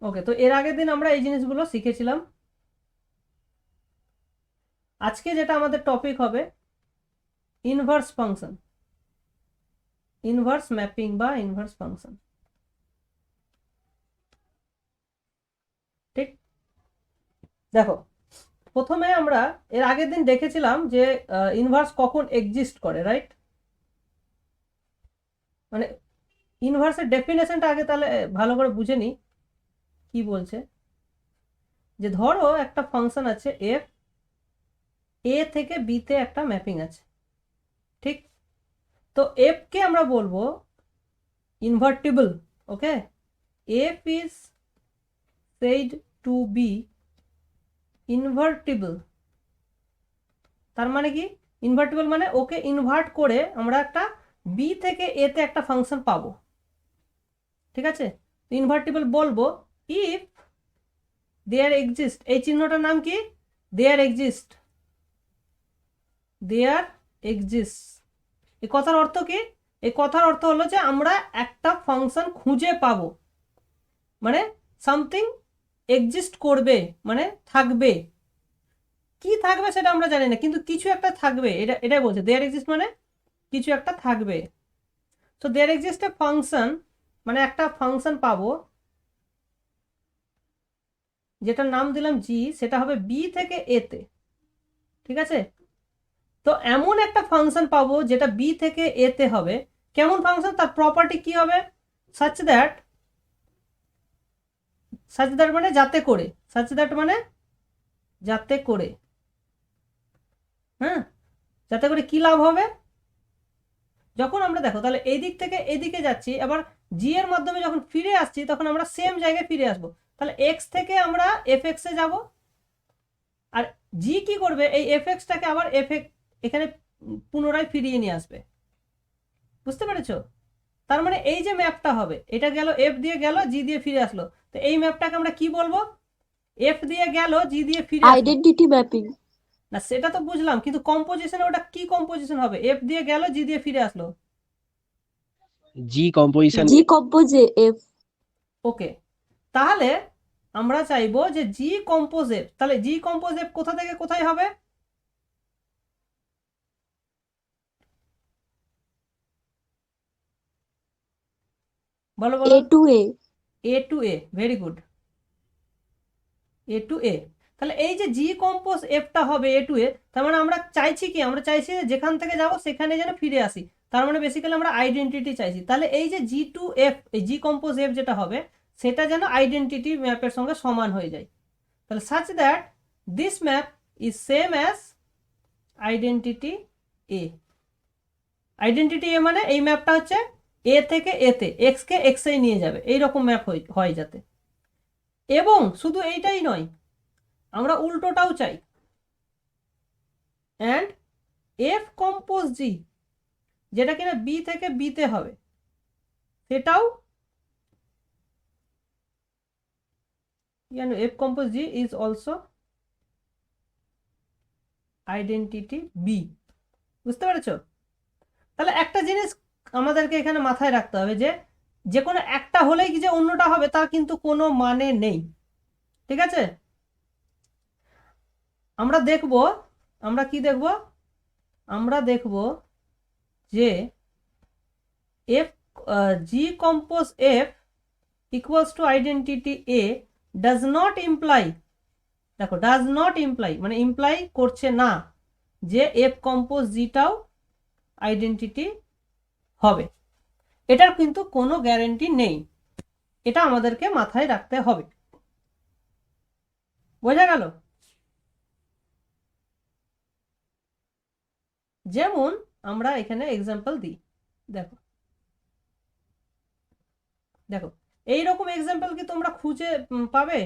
ওকে, তো এর আগের দিন আমরা এই জিনিসগুলো শিখেছিলাম। আজকে যেটা আমাদের টপিক হবে ইনভার্স ফাংশন, ইনভার্স ম্যাপিং বা ইনভার্স ফাংশন। ঠিক, দেখো প্রথমে আমরা এর আগের দিন দেখেছিলাম যে ইনভার্স কখন এক্সিস্ট করে, রাইট? মানে ইনভার্সের ডেফিনেশনটা আগে তাহলে ভালো করে বুঝে নি কি বলছে। যে ধরো একটা ফাংশন আছে এফ, এ থেকে বি তে একটা ম্যাপিং আছে, ঠিক? তো এফ কে আমরা বলবো invertible. Okay, F is said to be invertible। তার মানে কি? ইনভার্টিবল মানে ওকে ইনভার্ট করে আমরা একটা বি থেকে এ তে একটা ফাংশন পাবো, ঠিক আছে? ইনভার্টিবল বলবো ইফ দেয়ার এক্সিস্ট, এই চিহ্নটার নাম কি? There exist, there exist. এই কথার অর্থ কি? এই কথার অর্থ হলো যে আমরা একটা ফাংশন খুঁজে পাবো, মানে সামথিং এক্সিস্ট করবে, মানে থাকবে। কি থাকবে সেটা আমরা জানি না, কিন্তু কিছু একটা থাকবে, এটাই বলছে দেয়ার এক্সিস্ট মানে কিছু একটা থাকবে। তো দেয়ার এক্সিস্ট এ ফাংশন, মানে একটা ফাংশন পাবো যেটার নাম দিলাম জি, সেটা হবে বি থেকে এ তে, ঠিক আছে? তো এমন একটা ফাংশন পাবো যেটা বি থেকে এ তে হবে। কেমন ফাংশন? তার প্রপার্টি কি হবে? সাচ দ্যাট, সাচ দ্যাট মানে যাতে করে, সাচ দ্যাট মানে যাতে করে, হ্যাঁ, যাতে করে কি লাভ হবে? যখন আমরা দেখো তাহলে এই দিক থেকে এদিকে যাচ্ছি, আবার জি এর মাধ্যমে যখন ফিরে আসছি তখন আমরা সেম জায়গায় ফিরে আসবো। তাহলে এক্স থেকে আমরা এফ এক্স এ যাবো, আর জি কি করবে? এই এফ এক্সটাকে আবার এফ এখানে পুনরায় ফিরিয়ে নিয়ে আসবে। বুঝতে পেরেছো? তার মানে এই যে ম্যাপটা হবে, এটা গেল এফ দিয়ে গেল, জি দিয়ে ফিরে আসলো। তো এই ম্যাপটাকে আমরা কি বলবো? এফ দিয়ে গেল, জি দিয়ে ফিরে আসলো। Identity mapping. না সেটা তো বুঝলাম, কিন্তু কম্পোজিশনে ওটা কি কম্পোজিশন হবে? এফ দিয়ে গেল, জি দিয়ে ফিরে আসলো। জি কম্পোজিশন। জি কম্পোজে এফ। ওকে, তাহলে আমরা চাইবো যে জি কম্পোজ এফ। তাহলে জি কম্পোজ এফ কোথা থেকে কোথায় হবে? বলো এ বলো। টু এ। এ টু এ, ভেরি গুড, এ টু এ। তাহলে এই যে জি কম্পোজ এফটা হবে এ টু এ, তার মানে আমরা চাইছি কি? আমরা চাইছি যে যেখান থেকে যাব সেখানে যেন ফিরে আসি। তার মানে বেসিক্যালি আমরা আইডেন্টিটি চাইছি। তাহলে এই যে জি টু এফ, এই জি কম্পোজ এফ যেটা হবে সেটা যেন আইডেন্টিটি ম্যাপের সঙ্গে সমান হয়ে যায়। তাহলে such that this map is same as identity A. Identity A মানে এই ম্যাপটা হচ্ছে এ থেকে এতে, এক্স কে এক্স এ নিয়ে যাবে, এইরকম ম্যাপ হয় যাতে। এবং শুধু এইটাই নয়, আমরা উল্টোটাও চাই। অ্যান্ড এফ কম্পোজ জি, যেটা কিনা বি থেকে বিতে হবে, সেটাও জানো f compose g is also identity B. বুঝতে পেরেছো? তাহলে একটা জিনিস আমাদেরকে এখানে মাথায় রাখতে হবে, যে যে কোনো একটা হলেই কি যে অন্যটা হবে তার কিন্তু কোনো মানে নেই, ঠিক আছে? আমরা দেখব, আমরা কি দেখব? আমরা দেখব যে F, G compose F equals to identity A does not imply, দেখো ডাজ নট ইমপ্লাই মানে ইমপ্লাই করছে না যে এফ কম্পোজ জিটাও আইডেন্টিটি হবে। এটার কিন্তু কোনো গ্যারেন্টি নেই, এটা আমাদেরকে মাথায় রাখতে হবে। বোঝা গেল? যেমন আমরা এখানে এক্সাম্পল দিই, দেখো দেখো এইরকম এক্সাম্পল কি তোমরা খুঁজে পাবে?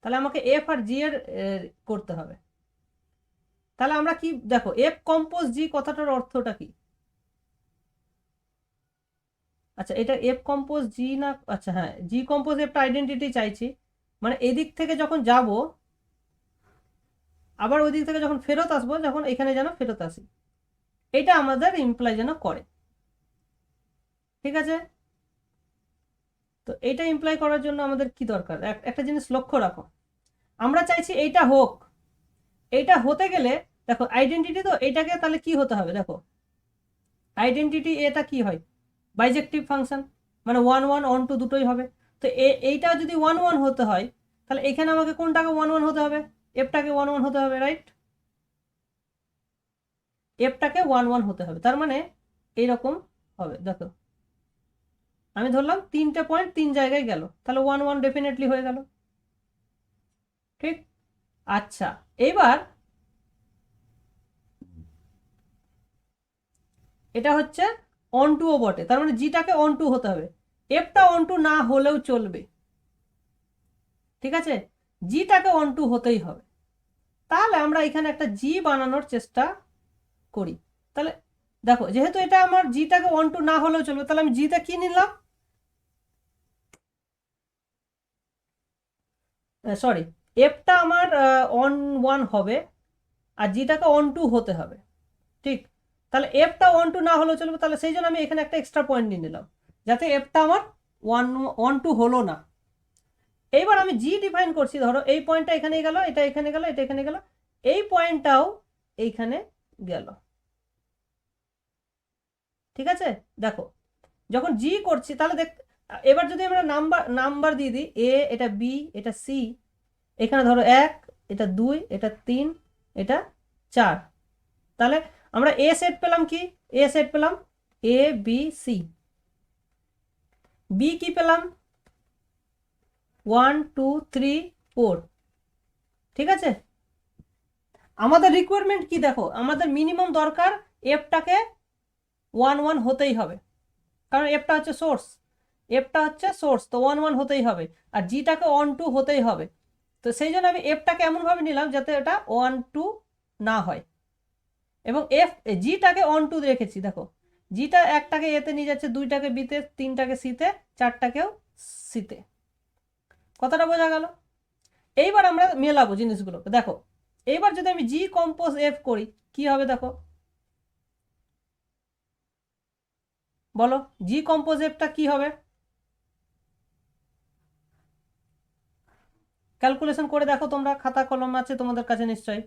তাহলে আমাকে এফ আর জি এর করতে হবে। তাহলে আমরা কি দেখো, এফ কম্পোজ জি কথাটার অর্থটা কি? আচ্ছা, এটা এফ কম্পোজ জি না, আচ্ছা হ্যাঁ, জি কম্পোজ এফটা আইডেন্টিটি চাইছি, মানে এদিক থেকে যখন যাব আবার ওই দিক থেকে যখন ফেরত আসবো, যখন এখানে যেন ফেরত আসি, এটা আমাদের ইমপ্লাই যেন করে, ঠিক আছে? তো এইটা ইমপ্লাই করার জন্য আমাদের কি দরকার, একটা জিনিস লক্ষ্য রাখো, আমরা চাইছি এইটা হোক, এইটা হতে গেলে দেখো আইডেন্টিটি তো এইটাকে তাহলে কি হতে হবে, দেখো আইডেন্টিটি এটা কি হয়, বাইজেক্টিভ ফাংশন, মানে 1 1 অন টু দুটোই হবে। তো এইটা যদি 1 1 হতে হয় তাহলে এখানে আমাকে কোনটাকে 1 1 হতে হবে, এফটাকে 1 1 হতে হবে, রাইট? এফটাকে 1 1 হতে হবে, তার মানে এইরকম হবে। দেখো আমি ধরলাম 3টে পয়েন্ট 3 জায়গায় গেল, তাহলে 1 1 ডেফিনেটলি হয়ে গেল, ঠিক? আচ্ছা, এইবার এটা হচ্ছে অন টুও বটে, তার মানে জিটাকে অন টু হতে হবে, এফটা অন টু না হলেও চলবে, ঠিক আছে? জিটাকে অন টু হতেই হবে। তাহলে আমরা এখানে একটা জি বানানোর চেষ্টা করি। তাহলে দেখো যেহেতু এটা আমার জিটাকে অন টু না হলেও চলবে, তাহলে আমি জিটা কি নিলাম, সরি, এফটা আমার অন 1 হবে আর জিটাকে অন টু হতে হবে, ঠিক? তাহলে এফটা অন টু না হলেও চলবে, তাহলে সেই জন্য আমি এখানে একটা এক্সট্রা পয়েন্ট নিয়ে নিলাম, যাতে এফটা আমার 1 টু হলো না। এইবার আমি জি ডিফাইন করছি, ধরো এই পয়েন্টটা এখানে গেল, এটা এখানে গেল, এটা এখানে গেল, এই পয়েন্টটাও এইখানে গেল, ঠিক আছে? দেখো যখন জি করছি তাহলে দেখ, এবার যদি আমরা নাম্বার নাম্বার দিয়ে দিই, এ, এটা বি, এটা সি, এখানে ধরো 1, এটা 2, এটা 3, এটা 4, তাহলে আমরা এ সেট পেলাম, কি এ সেট পেলাম, এ বি সি। বি কি পেলাম, 1 2 3 4, ঠিক আছে? আমাদের রিকোয়ারমেন্ট কি দেখো, আমাদের মিনিমাম দরকার এফটাকে 1 1 হতেই হবে, কারণ এফটা হচ্ছে সোর্স, এফটা হচ্ছে সোর্স, তো 1 1 হতেই হবে, আর জিটাকে অন টু হতেই হবে। তো সেই জন্য আমি এফটাকে এমনভাবে নিলাম যাতে এটা 1 2 না হয়, এবং জিটাকে অন টু রেখেছি। দেখো জিটা একটাকে এতে নিয়ে যাচ্ছে, 2টাকে বিতে, 3টাকে সিতে, 4টাকেও সিতে। কথাটা বোঝা গেল? এইবার আমরা মেলাবো জিনিসগুলোকে, দেখো এইবার যদি আমি জি কম্পোজ এফ করি কি হবে, দেখো বলো জি কম্পোজ এফটা কি হবে, ক্যালকুলেশন করে দেখো, তোমরা খাতা কলম আছে তোমাদের কাছে নিশ্চয়ই।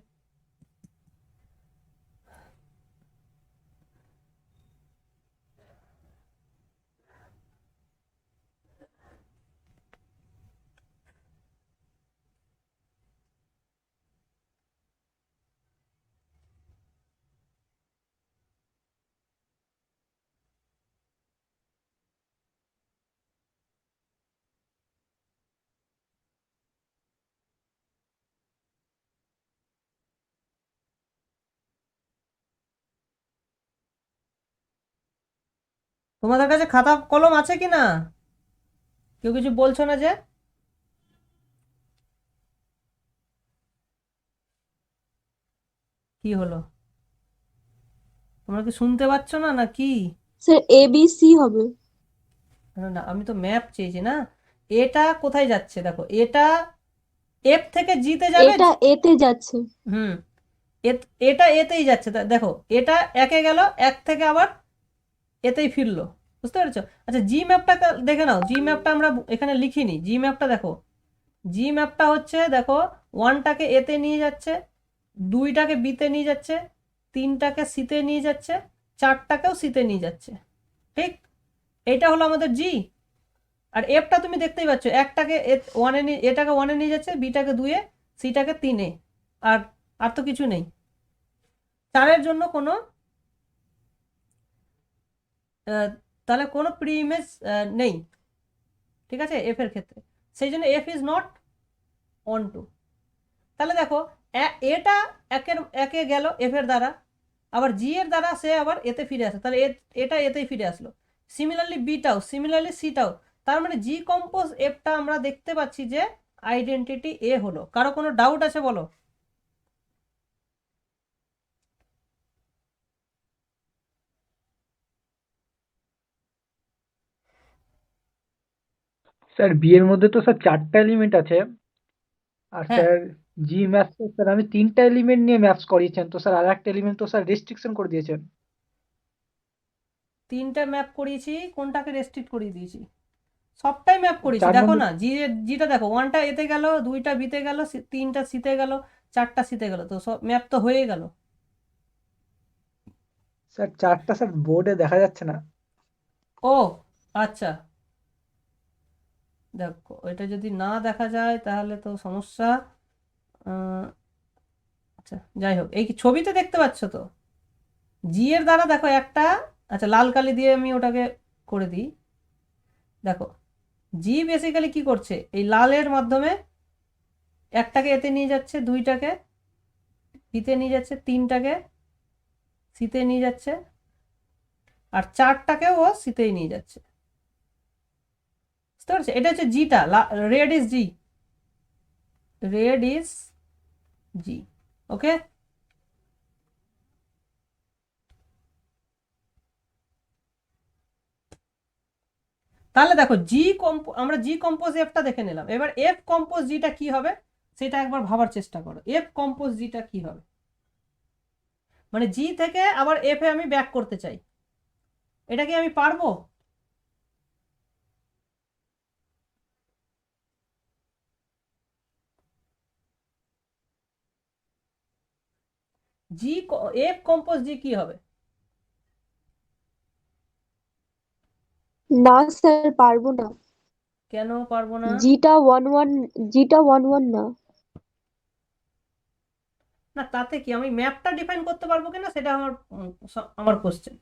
তোমাদের কাছে খাতা কলম আছে কি না, কেউ কিছু বলছো না যে? কি হলো, তোমরা কি শুনতে পাচ্ছ না নাকি? স্যার এ বি সি হবে। না না, আমি তো ম্যাপ চেয়েছি না, এটা কোথায় যাচ্ছে দেখো, এটা এফ থেকে জিতে যাবে, এটা এতে যাচ্ছে। হুম, এটা এতেই যাচ্ছে, দেখো এটা একে গেল, এক থেকে আবার এতেই ফিরলো, বুঝতে পেরেছো? আচ্ছা জি ম্যাপটা দেখে নাও, জি ম্যাপটা আমরা এখানে লিখিনি, জি ম্যাপটা দেখো, জি ম্যাপটা হচ্ছে দেখো 1টাকে এতে নিয়ে যাচ্ছে, 2টাকে বিতে নিয়ে যাচ্ছে, 3টাকে সিতে নিয়ে যাচ্ছে, 4টাকেও সিতে নিয়ে যাচ্ছে, ঠিক? এইটা হলো আমাদের জি। আর এফটা তুমি দেখতেই পাচ্ছ, একটাকে ওয়ানে এটাকে 1-এ নিয়ে যাচ্ছে, বিটাকে 2-এ, সিটাকে 3-এ, আর আর তো কিছু নেই, 4-এর জন্য কোনো তাহলে কোনো প্রি ইমেজ নেই, ঠিক আছে এফ এর ক্ষেত্রে, সেই জন্য এফ ইজ নট অন টু। তাহলে দেখো এটা একে গেল এফ এর দ্বারা, আবার জি এর দ্বারা সে আবার এতে ফিরে আসে, তাহলে এটা এতেই ফিরে আসলো, সিমিলারলি বিটাও, সিমিলারলি সিটাও। তার মানে জি কম্পোজ এফটা আমরা দেখতে পাচ্ছি যে আইডেন্টিটি এ হলো। কারো কোনো ডাউট আছে বলো? স্যার বি এর মধ্যে তো স্যার 4টা এলিমেন্ট আছে, আর হ্যাঁ, স্যার জি ম্যাথস স্যার আমি 3টা এলিমেন্ট নিয়ে ম্যাথস করিয়েছেন, তো স্যার আর একটা এলিমেন্ট তো স্যার রেস্ট্রিকশন করে দিয়েছেন। 3টা ম্যাপ করিয়েছি, কোনটাকে রেস্ট্রিক্ট করিয়ে দিয়েছি? সবটাই ম্যাপ করেছি, চার দেখো নম্বর না, জিটা দেখো, 1টা এতে গেল, 2টা বিতে গেল, 3টা সিতে গেল, 4টা সিতে গেল, তো সব ম্যাপ তো হয়ে গেল। স্যার, চারটা স্যার বোর্ডে দেখা যাচ্ছে না। ও আচ্ছা, দেখো এটা যদি না দেখা যায় তাহলে তো সমস্যা। আহ, আচ্ছা যাই হোক, এই কি ছবিতে দেখতে পাচ্ছ তো? জি এর দ্বারা দেখো একটা, আচ্ছা লাল কালি দিয়ে আমি ওটাকে করে দিই। দেখো জি বেসিক্যালি কি করছে, এই লালের মাধ্যমে একটাকে এতে নিয়ে যাচ্ছে, 2টাকে বিতে নিয়ে যাচ্ছে, 3টাকে সিতে নিয়ে যাচ্ছে, আর 4টাকেও ও সিতেই নিয়ে যাচ্ছে। বুঝতে পারছো? এটা হচ্ছে জিটা, read is G, read is G. Okay, তাহলে দেখো আমরা জি কম্পোজ এফটা দেখে নিলাম, এবার এফ কম্পোজ জিটা কি হবে সেটা একবার ভাবার চেষ্টা করো। এফ কম্পোজ জিটা কি হবে, মানে জি থেকে আবার এফ এ আমি ব্যাক করতে চাই, এটা কি আমি পারবো? জি, এফ কম্পোজ জি কি হবে? না স্যার, পারবো না। কেন পারবো না? জিটা ওয়ান ওয়ান না। না তাতে কি, আমি ম্যাপটা ডিফাইন করতে পারবো কিনা সেটা আমার কোশ্চেন।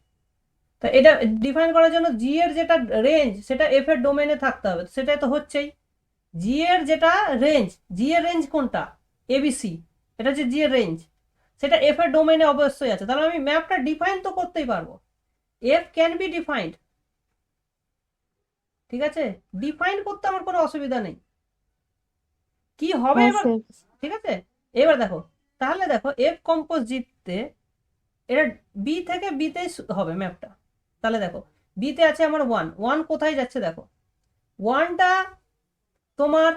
তা এটা ডিফাইন করার জন্য জি এর যেটা রেঞ্জ সেটা এফ এর ডোমেনে থাকতে হবে, সেটাই তো হচ্ছেই। জি এর যেটা রেঞ্জ, জি এর রেঞ্জ কোনটা, এবিসি, এটা হচ্ছে জি এর রেঞ্জ, সেটা এফ এর ডোমেনে অবশ্যই আছে, তাহলে আমি ম্যাপটা ডিফাইন তো করতেই পারবো। এফ ক্যান বি ডিফাইন্ড, ঠিক আছে, ডিফাইন করতে আমার কোনো অসুবিধা নেই। কি হবে হ্যাঁ এবার, স্যার। ঠিক আছে, এবার দেখো, তাহলে দেখো এফ কম্পোজ জিতে এটা বি থেকে বিতেই হবে ম্যাপটা। তাহলে দেখো বিতে আছে আমার 1 কোথায় যাচ্ছে দেখো, 1টা তোমার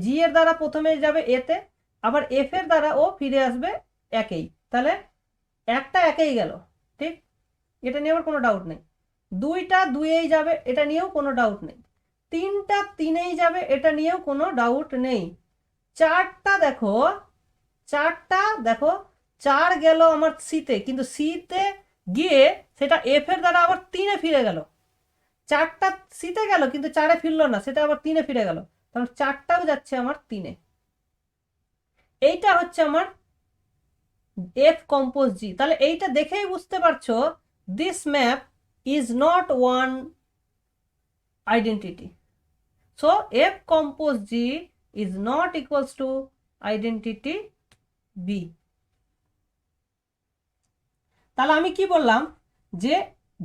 জি এর দ্বারা প্রথমে যাবে এতে, আবার এফ এর দ্বারা ও ফিরে আসবে একেই, তাহলে একটা একেই গেল, ঠিক, এটা নিয়ে আমার কোনো ডাউট নেই। 2টা 2এই যাবে, এটা নিয়েও কোনো ডাউট নেই। 3টা 3এই যাবে, এটা নিয়েও কোনো ডাউট নেই। 4টা দেখো, 4টা দেখো, 4 গেল আমার সিতে, কিন্তু সিতে গিয়ে সেটা এফ এর দ্বারা আবার 3এ ফিরে গেল। 4টা সিতে গেল কিন্তু 4এ ফিরলো না, সেটা আবার 3এ ফিরে গেল, কারণ 4টাও যাচ্ছে আমার 3এ। এইটা হচ্ছে আমার এফ কম্পোজ জি। তাহলে এইটা দেখেই বুঝতে পারছো this map is not one identity, so f compose g is not equals to identity B. তাহলে আমি কি বললাম, যে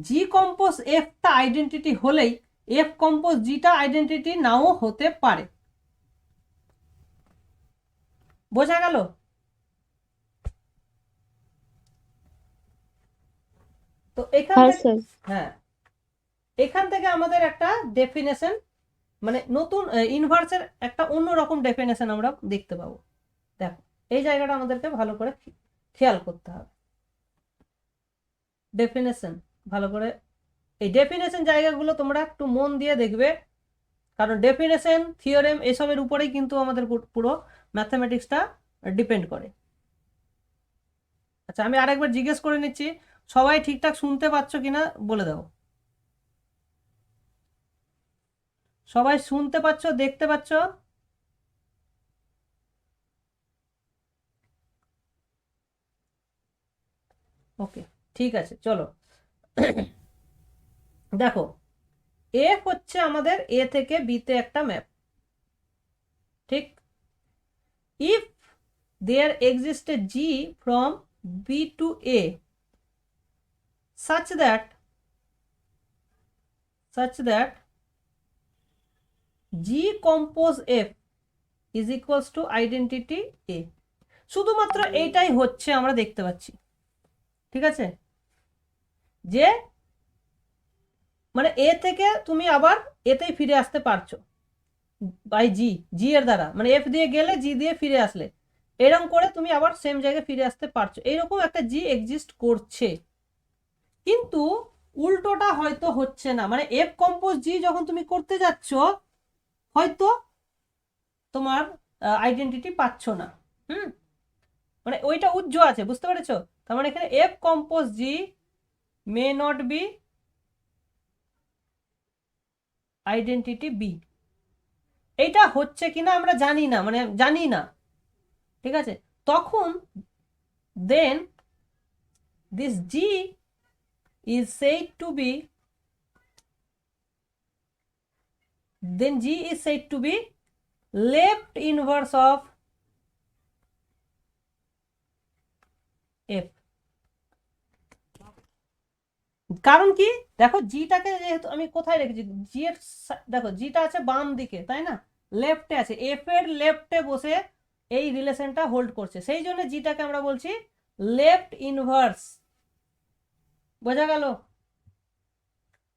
জি কম্পোজ এফটা আইডেন্টিটি হলেই এফ কম্পোজ জিটা আইডেন্টিটি নাও হতে পারে। বোঝা গেল? তো এখান হ্যাঁ থেকে, স্যার। হ্যাঁ, এখান থেকে আমাদের একটা ডেফিনেশন, মানে নতুন ইনভার্সের একটা অন্যরকম ডেফিনেশন আমরা দেখতে পাবো। দেখো এই জায়গাটা আমাদেরকে ভালো করে খেয়াল করতে হবে। ডেফিনেশন ভালো করে, এই ডেফিনেশন জায়গাগুলো তোমরা একটু মন দিয়ে দেখবে, কারণ ডেফিনেশন থিওরেম এসবের উপরেই কিন্তু আমাদের পুরো ম্যাথমেটিক্সটা ডিপেন্ড করে। আচ্ছা আমি আরেকবার জিজ্ঞেস করে নিচ্ছি, সবাই ঠিকঠাক শুনতে পাচ্ছ কিনা বলে দাও। সবাই শুনতে পাচ্ছ, দেখতে পাচ্ছ? ওকে, ঠিক আছে, চলো। দেখো এফ হচ্ছে আমাদের এ থেকে বিতে একটা ম্যাপ, ঠিক। If there exist a g from B to A such that G compose F is equals to identity A, শুধুমাত্র এইটাই হচ্ছে আমরা দেখতে পাচ্ছি, ঠিক আছে, যে মানে এ থেকে তুমি আবার এতেই ফিরে আসতে পারছো বাই জি এর দ্বারা, মানে এফ দিয়ে গেলে জি দিয়ে ফিরে আসলে এরকম করে তুমি আবার সেম জায়গায় ফিরে আসতে পারছো, এইরকম একটা জি এক্সিস্ট করছে। কিন্তু উল্টোটা হয়তো হচ্ছে না, মানে এফ কম্পোজ জি যখন তুমি করতে যাচ্ছ হয়তো তোমার আইডেন্টিটি পাচ্ছ না। হুম, মানে ওইটা উজ্জ আছে, বুঝতে পেরেছো? তার মানে এখানে f compose g may not be identity B. এইটা হচ্ছে কিনা আমরা জানি না, মানে জানি না, ঠিক আছে? তখন then this G is said to be then G is said to be left inverse of F। কারণ কি, দেখো জিটাকে যেহেতু আমি কোথায় রেখেছি, জি এর দেখো জিটা আছে বাম দিকে, তাই না? লেফটে আছে, এফ এর লেফটে বসে এই রিলেশনটা হোল্ড করছে, সেই জন্য জিটাকে আমরা বলছি লেফট ইনভার্স। বোঝা গেল?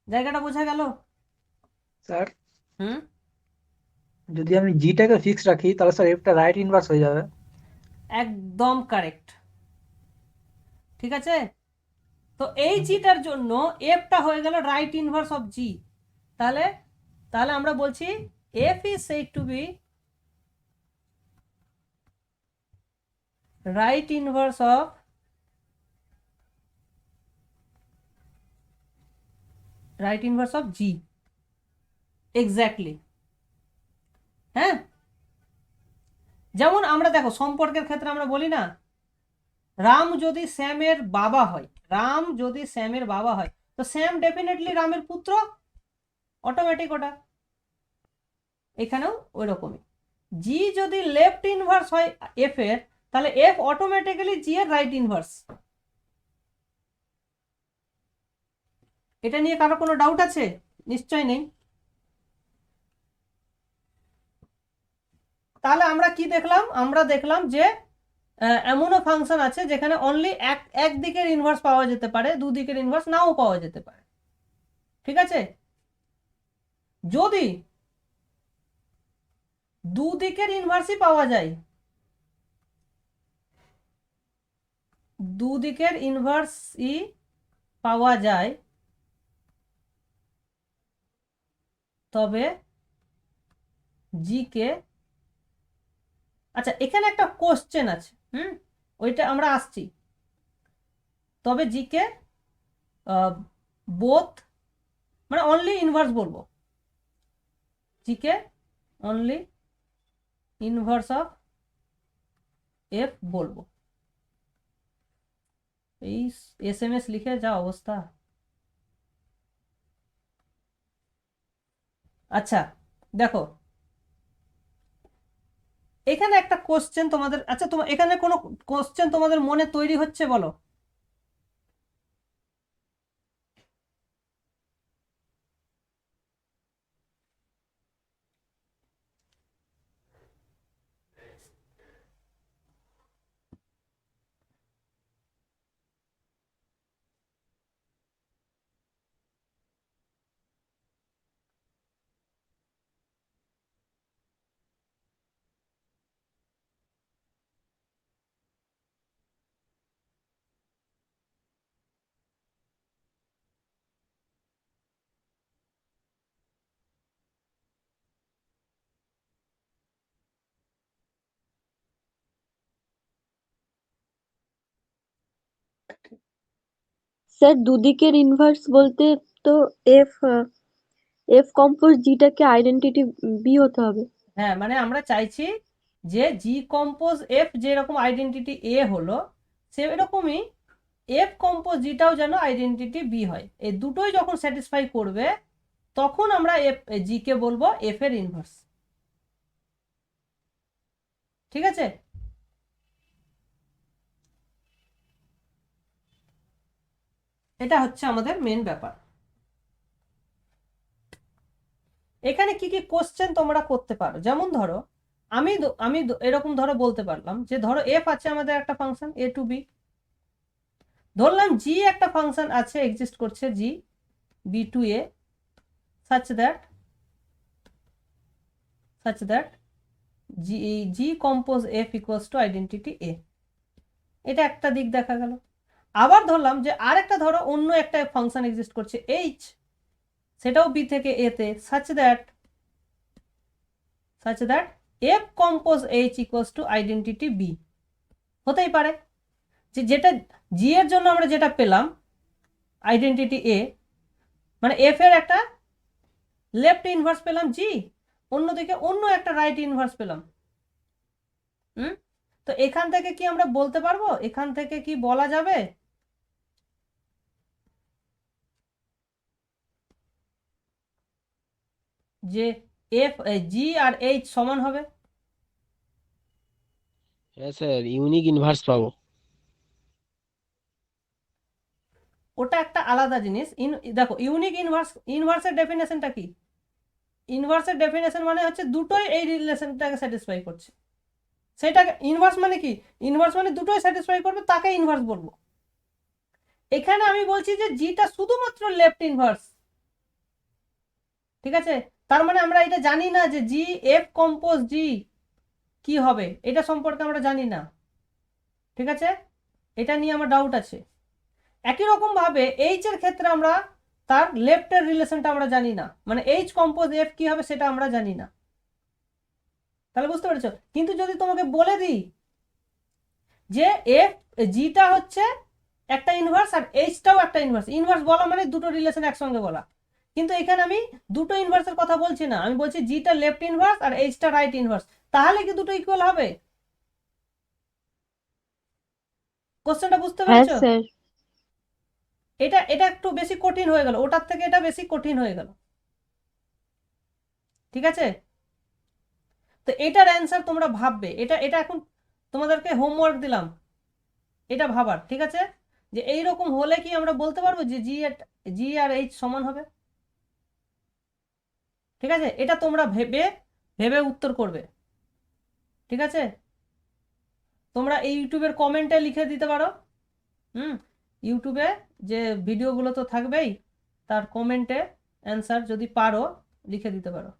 জায়গাটা বোঝা গেল? স্যার হুম, যদি আমি জিটাকে ফিক্স রাখি তাহলে স্যার এফটা রাইট ইনভার্স হয়ে যাবে। একদম কারেক্ট, ঠিক আছে? তো এই জিটার জন্য এফটা হয়ে গেল রাইট ইনভার্স অফ জি। তাহলে তাহলে আমরা বলছি f is said to be right inverse of g. Exactly. হ্যাঁ, যেমন আমরা দেখো সম্পর্কের ক্ষেত্রে আমরা বলি না, রাম যদি শ্যামের বাবা হয়, রাম যদি শ্যামের বাবা হয়, তো শ্যাম ডেফিনেটলি রামের পুত্র, অটোমেটিক ওটা। এখানেও ওই রকমই, জি যদি লেফট ইনভার্স হয় এফ এর, তাহলে এফ অটোমেটিক্যালি জি এর রাইট ইনভার্স। এটা নিয়ে কারো কোনো ডাউট আছে? নিশ্চয় নেই। তাহলে আমরা কি দেখলাম? আমরা দেখলাম যে এমনও ফাংশন আছে যেখানে অনলি এক দিকের ইনভার্স পাওয়া যেতে পারে, দুদিকের ইনভার্স নাও পাওয়া যেতে পারে, ঠিক আছে? যদি দুদিকের ইনভার্সই পাওয়া যায়, দুদিকের ইনভার্সই পাওয়া যায়, তবে জি কে, আচ্ছা এখানে একটা কোশ্চেন আছে, ওইটা আমরা আসছি, তবে জি কে বোথ মানে অনলি ইনভার্স বলবো, জি কে অনলি ইনভার্স অফ এফ বলবো। এই এসএমএস লিখে যা অবস্থা। আচ্ছা দেখো, এখানে একটা কোশ্চেন তোমাদের, আচ্ছা তোমার এখানে কোনো কোশ্চেন তোমাদের মনে তৈরি হচ্ছে বলো? স্যার দুদিকের ইনভার্স বলতে তো এফ এফ কম্পোজ জিটাকে আইডেন্টিটি বি হতে হবে। হ্যাঁ, মানে আমরা চাইছি যে জি কম্পোজ এফ যেরকম আইডেন্টিটি এ হলো, সেরকমই এফ কম্পোজ জিটাও যেন আইডেন্টিটি বি হয়। এই দুটোই যখন স্যাটিসফাই করবে তখন আমরা এফ জি কে বলবো এফ এর ইনভার্স, ঠিক আছে? এটা হচ্ছে আমাদের মেন ব্যাপার। এখানে কি কি কোশ্চেন তোমরা করতে পারো, যেমন ধরো আমি এরকম ধরো বলতে পারলাম যে ধরো এফ আছে আমাদের একটা ফাংশন এ টু বি, ধরলাম জি একটা ফাংশন আছে এক্সিস্ট করছে G B to A such that G compose F equals to identity A. এটা একটা দিক দেখা গেল। আবার ধরলাম যে আরেকটা ধরো অন্য একটা ফাংশন এক্সিস্ট করছে এইচ, সেটাও বি থেকে এ তে, such that f compose h equals to identity B. হতেই পারে যে যেটা জি এর জন্য আমরা যেটা পেলাম আইডেন্টিটি এ, মানে এফ এর একটা লেফট ইনভার্স পেলাম জি, অন্যদিকে অন্য একটা রাইট ইনভার্স পেলাম। তো এখান থেকে কি আমরা বলতে পারবো, এখান থেকে কি বলা যাবে যে এফ জি আর এইচ সমান হবে? হ্যাঁ স্যার, ইউনিক ইনভার্স পাবো। ওটা একটা আলাদা জিনিস। দেখো ইউনিক ইনভার্সের ডেফিনেশনটা কি? ইনভার্সের ডেফিনেশন মানে হচ্ছে দুটোই এই রিলেশনটাকে স্যাটিসফাই করছে। সেটা ইনভার্স মানে কি? ইনভার্স মানে দুটোই স্যাটিসফাই করবে, তাকে ইনভার্স বলবো। এখানে আমি বলছি যে জিটা শুধুমাত্র লেফট ইনভার্স, ঠিক আছে? তার মানে আমরা এটা জানি না যে জি এফ কম্পোজ জি কি হবে, এটা সম্পর্কে আমরা জানি না, ঠিক আছে? এটা নিয়ে আমার ডাউট আছে। একই রকম ভাবে এইচ এর ক্ষেত্রে আমরা তার লেফটের রিলেশনটা আমরা জানি না, মানে এইচ কম্পোজ এফ কি হবে সেটা আমরা জানি না। তাহলে বুঝতে পেরেছো? কিন্তু যদি তোমাকে বলে দিই যে এফ জিটা হচ্ছে একটা ইনভার্স আর এইচটাও একটা ইনভার্স, ইনভার্স বলা মানে দুটো রিলেশন একসঙ্গে বলা, কিন্তু এখানে আমি দুটো ইনভার্সের কথা বলছি না, আমি বলছি জিটা লেফট ইনভার্স আর এইচটা রাইট ইনভার্স, তাহলে কি দুটো ইকুয়াল হবে? কোশ্চেনটা বুঝতে হ্যাঁ পেরেছো? স্যার। এটা এটা একটু বেশি কঠিন হয়ে গেল, ওটার থেকে এটা বেশি কঠিন হয়ে গেল, ঠিক আছে? তো এটার অ্যান্সার তোমরা ভাববে, এটা এটা এখন তোমাদেরকে হোমওয়ার্ক দিলাম, এটা ভাবার, ঠিক আছে? যে এইরকম হলে কি আমরা বলতে পারবো যে জি আর এইচ সমান হবে? ঠিক আছে, এটা তোমরা ভেবে ভেবে উত্তর করবে, ঠিক আছে? তোমরা এই ইউটিউবের কমেন্টে লিখে দিতে পারো। ইউটিউবে যে ভিডিওগুলো তো থাকবেই, তার কমেন্টে অ্যান্সার যদি পারো লিখে দিতে পারো,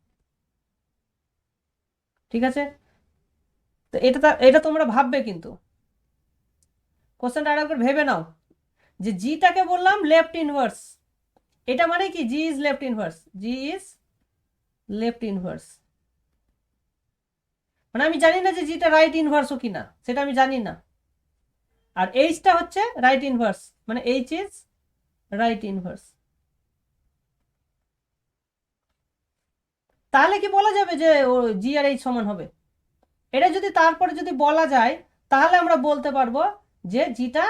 ঠিক আছে? তো এটা তোমরা ভাববে, কিন্তু কোশ্চেনটা আরেকবার ভেবে নাও যে জিটাকে বললাম লেফট ইনভার্স, এটা মানে কি G is left inverse, G is left inverse, মানে আমি জানি না যে জিটা রাইট ইনভার্সও কিনা, সেটা আমি জানি না। আর এইচটা হচ্ছে রাইট ইনভার্স, মানে এইচ ইজ রাইট ইনভার্স। তাহলে কি বলা যাবে যে ও জি আর এইচ সমান হবে? এটা যদি তারপরে যদি বলা যায় তাহলে আমরা বলতে পারবো যে জিটা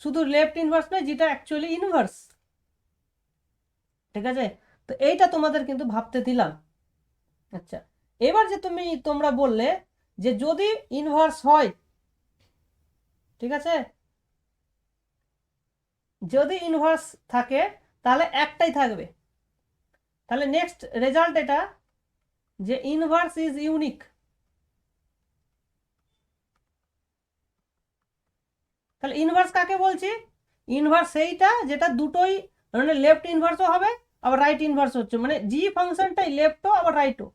শুধু লেফট ইনভার্স নয়, জিটা অ্যাকচুয়ালি ইনভার্স, ঠিক আছে? তো এইটা তোমাদের কিন্তু ভাবতে দিলাম। আচ্ছা, এবার যে তোমরা বললে যে যদি ইনভার্স হয়, ঠিক আছে, যদি ইনভার্স থাকে তাহলে একটাই থাকবে, তাহলে নেক্সট রেজাল্ট এটা যে ইনভার্স ইজ ইউনিক। তাহলে ইনভার্স কাকে বলছি? ইনভার্স সেইটা যেটা দুটোই, মানে লেফট ইনভার্সও হবে আবার রাইট ইনভার্স হচ্ছে, মানে জি ফাংশনটাই লেফটও আবার রাইটও,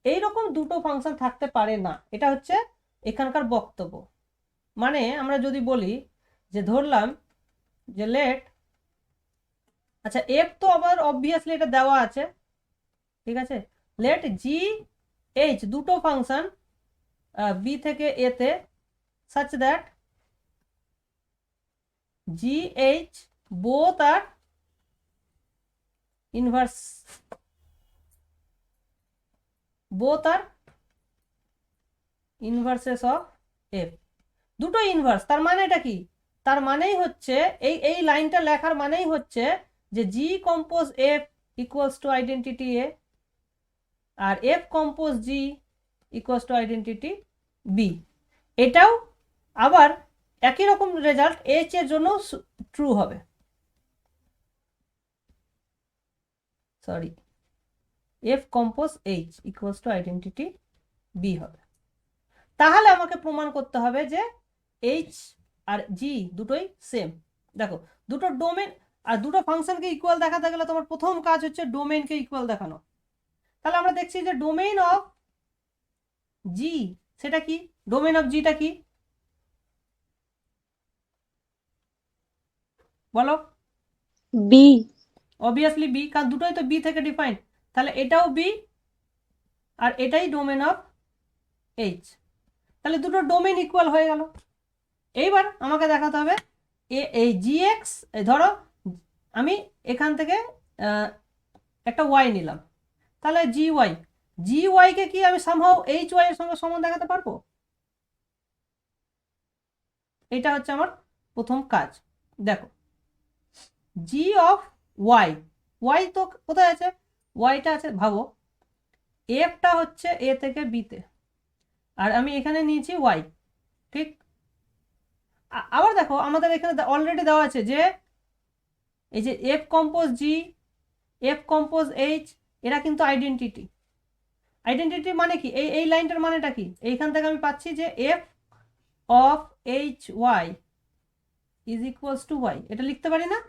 এইরকম দুটো ফাংশন থাকতে পারে না, এটা হচ্ছে এখানকার বক্তব্য। মানে আমরা যদি বলি যে ধরলাম যে লেট, আচ্ছা এফ তো আবার অবভিয়াসলি এটা দেওয়া আছে, ঠিক আছে? লেট জি এইচ দুটো ফাংশন বি থেকে এ তে such that G H both are inverse, both are inverses of F, দুটো ইনভার্স। তার মানেটা কি? তার মানেই হচ্ছে এই এই লাইনটা লেখার মানেই হচ্ছে যে জি compose F equals to identity A আর f compose g equals to identity B. এটাও আবার একই রকম রেজাল্ট এইচ এর জন্য ট্রু হবে, sorry, f compose h equals to identity B হবে। তাহলে আমাকে প্রমাণ করতে হবে যে এইচ আর জি দুটোই সেম। দেখো দুটো ডোমেন আর দুটো ফাংশনকে ইকুয়াল দেখাতে গেলে তোমার প্রথম কাজ হচ্ছে ডোমেইনকে ইকুয়াল দেখানো। তাহলে আমরা দেখছি যে ডোমেইন অফ জি সেটা কি, ডোমেইন অফ জিটা কি? বলো। বি। অবভিয়াসলি বি, কারণ দুটোই তো বি থেকে ডিফাইন্ড। তাহলে এটাও বি আর এটাই ডোমেন অফ এইচ। তাহলে দুটো ডোমেন ইকুয়াল হয়ে গেল। এইবার আমাকে দেখাতে হবে এই জি এক্স, ধরো আমি এখান থেকে একটা ওয়াই নিলাম, তাহলে জি ওয়াইকে কি আমি সামহাও এইচ ওয়াই এর সঙ্গে সমান দেখাতে পারবো? এটা হচ্ছে আমার প্রথম কাজ। দেখো জি অফ ওয়াই, ওয়াই তো কোথায় আছে? ওয়াইটা আছে, ভাবো এফটা হচ্ছে এ থেকে বিতে, আর আমি এখানে নিয়েছি ওয়াই, ঠিক? আবার দেখো আমাদের এখানে অলরেডি দেওয়া আছে যে এই যে এফ কম্পোজ জি, এফ কম্পোজ এইচ, এরা কিন্তু আইডেন্টিটি। আইডেন্টিটি মানে কি? এই লাইনটার মানেটা কি? এইখান থেকে আমি পাচ্ছি যে f of h y is equals to y, এটা লিখতে পারি না?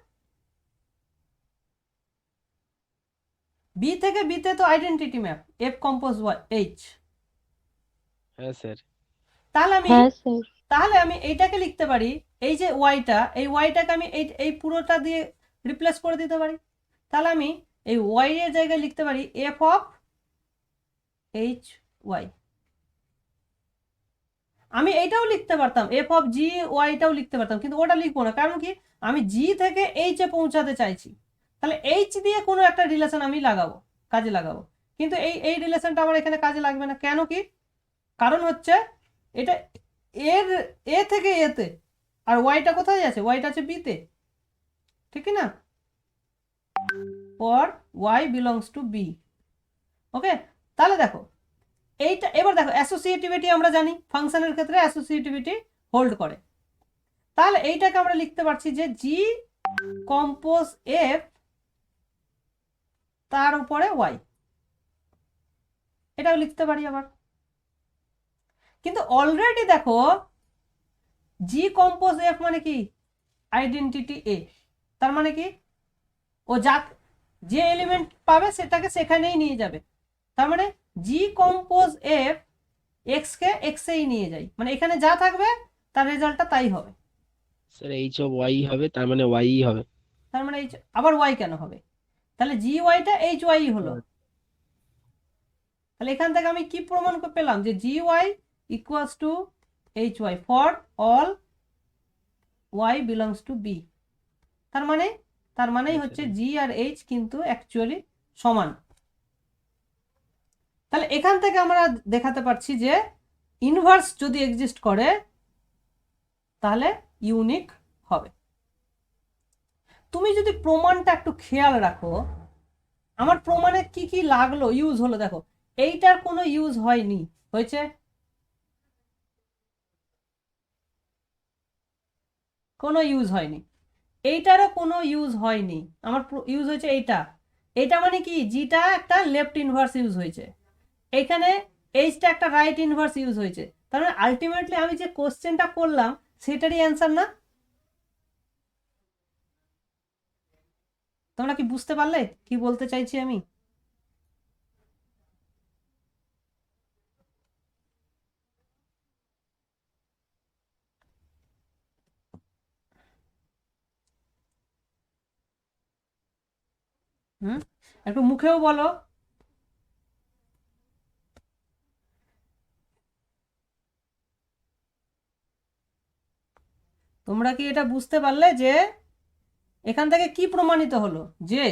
বি থেকে বিতে তো identity map f compose y h. হ্যাঁ স্যার। তাহলে আমি হ্যাঁ স্যার। তাহলে আমি এইটাকে লিখতে পারি, এই যে ওয়াইটা, এই ওয়াইটাকে আমি এই পুরোটা দিয়ে রিপ্লেস করে দিতে পারি। তাহলে আমি এই ওয়াই এর জায়গায় লিখতে পারি এফ অফ এইচ ওয়াই। আমি এইটাও লিখতে পারতাম, এফ অফ জি ওয়াইটাও লিখতে পারতাম, কিন্তু ওটা লিখবো না। কারণ কি? আমি জি থেকে এইচ এ পৌঁছাতে চাইছি, তাহলে এইচ দিয়ে কোনো একটা রিলেশন আমি কাজে লাগাবো। কিন্তু এই রিলেশনটা আমার এখানে কাজে লাগবে না। কেন কি? কারণ হচ্ছে এটা এর এ থেকে এতে, আর ওয়াইটা কোথায় আছে? ওয়াইটা আছে বিতে, ঠিক না? For Y belongs to B. Okay, তাহলে দেখো এইটা, এবার দেখো অ্যাসোসিয়েটিভিটি আমরা জানি ফাংশনের ক্ষেত্রে অ্যাসোসিয়েটিভিটি হোল্ড করে। তাহলে এইটাকে আমরা লিখতে পারছি যে জি কম্পোজ এফ তার উপরে ওয়াই, এটাও লিখতে পারি আবার। কিন্তু অলরেডি দেখো জি কম্পোজ এফ মানে কি? আইডেন্টিটি এ। তার মানে কি? ও যে এলিমেন্ট পাবে সেটাকে সেখানেই নিয়ে যাবে। তার মানে জি কম্পোজ এফ এক্স কে এক্স এই নিয়ে যাই, মানে এখানে যা থাকবে তার রেজাল্টটা তাই হবে। স্যার এইচ অফ ওয়াই হবে, তার মানে ওয়াই হবে। তার মানে আবার ওয়াই কেন হবে? তাহলে জি ওয়াইটা এইচ ওয়াই হলো। তাহলে এখান থেকে আমি কি প্রমাণ পেলাম? যে g y equals to h y for all y belongs to B. তার মানেই হচ্ছে জি আর এইচ কিন্তু অ্যাকচুয়ালি সমান। তাহলে এখান থেকে আমরা দেখাতে পারছি যে ইনভার্স যদি এক্সিস্ট করে তাহলে ইউনিক হবে। তুমি যদি প্রমাণটা একটু খেয়াল রাখো, আমার প্রমাণে কি কি লাগলো, ইউজ হলো, দেখো এইটার কোনো ইউজ হয়নি, হয়েছে? কোনো ইউজ হয়নি। এইটারও কোনো ইউজ হয়নি, আমার ইউজ হয়েছে এইটা। এইটা মানে কি? জিটা একটা লেফট ইনভার্স ইউজ হয়েছে, এইখানে এইচটা একটা রাইট ইনভার্স ইউজ হয়েছে। তার মানে আলটিমেটলি আমি যে কোশ্চেনটা করলাম সেটারই অ্যান্সার না? তোমরা কি বুঝতে পারলে কি বলতে চাইছি আমি? হুম, একটু মুখেও বলো। তোমরা কি এটা বুঝতে পারলে যে এখান থেকে কি প্রমাণিত হলো? যে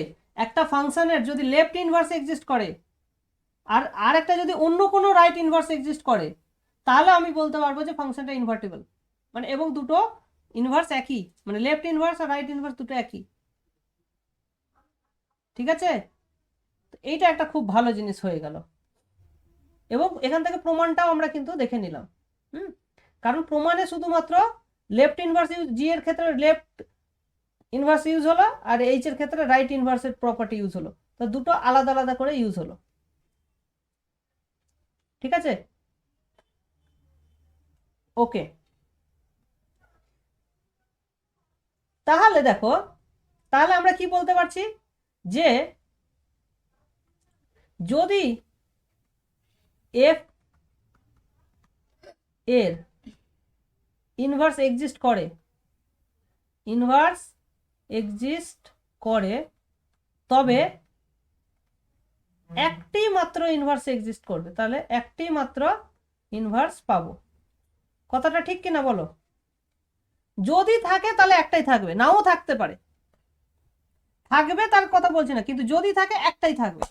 একটা ফাংশনের যদি লেফট ইনভার্স এক্সিস্ট করে আর একটা যদি অন্য কোনো রাইট ইনভার্স এক্সিস্ট করে, তাহলে আমি বলতে পারবো যে ফাংশনটা ইনভার্টিবল। মানে এবং দুটো ইনভার্স একই, মানে লেফট ইনভার্স আর রাইট ইনভার্স দুটো একই, ঠিক আছে? এইটা একটা খুব ভালো জিনিস হয়ে গেল। এবং এখান থেকে প্রমাণটাও আমরা কিন্তু দেখে নিলাম। কারণ প্রমাণে শুধুমাত্র লেফট ইনভার্স ইউজ, জি এর ক্ষেত্রে লেফট ইনভার্স ইউজ হলো আর এইচ এর ক্ষেত্রে রাইট ইনভার্সের প্রপার্টি ইউজ হলো। তো দুটো আলাদা আলাদা করে ইউজ হলো, ঠিক আছে? ওকে, তাহলে দেখো, তাহলে আমরা কি বলতে পারছি? যে যদি এফ এর ইনভার্স এক্সিস্ট করে, ইনভার্স এক্সিস্ট করে, তবে একটি মাত্র ইনভার্স এক্সিস্ট করবে, তাহলে একটি মাত্র ইনভার্স পাবো। কথাটা ঠিক কিনা বলো? যদি থাকে তাহলে একটাই থাকবে, নাও থাকতে পারে, থাকবে তার কথা বলছি না, কিন্তু যদি থাকে একটাই থাকবে।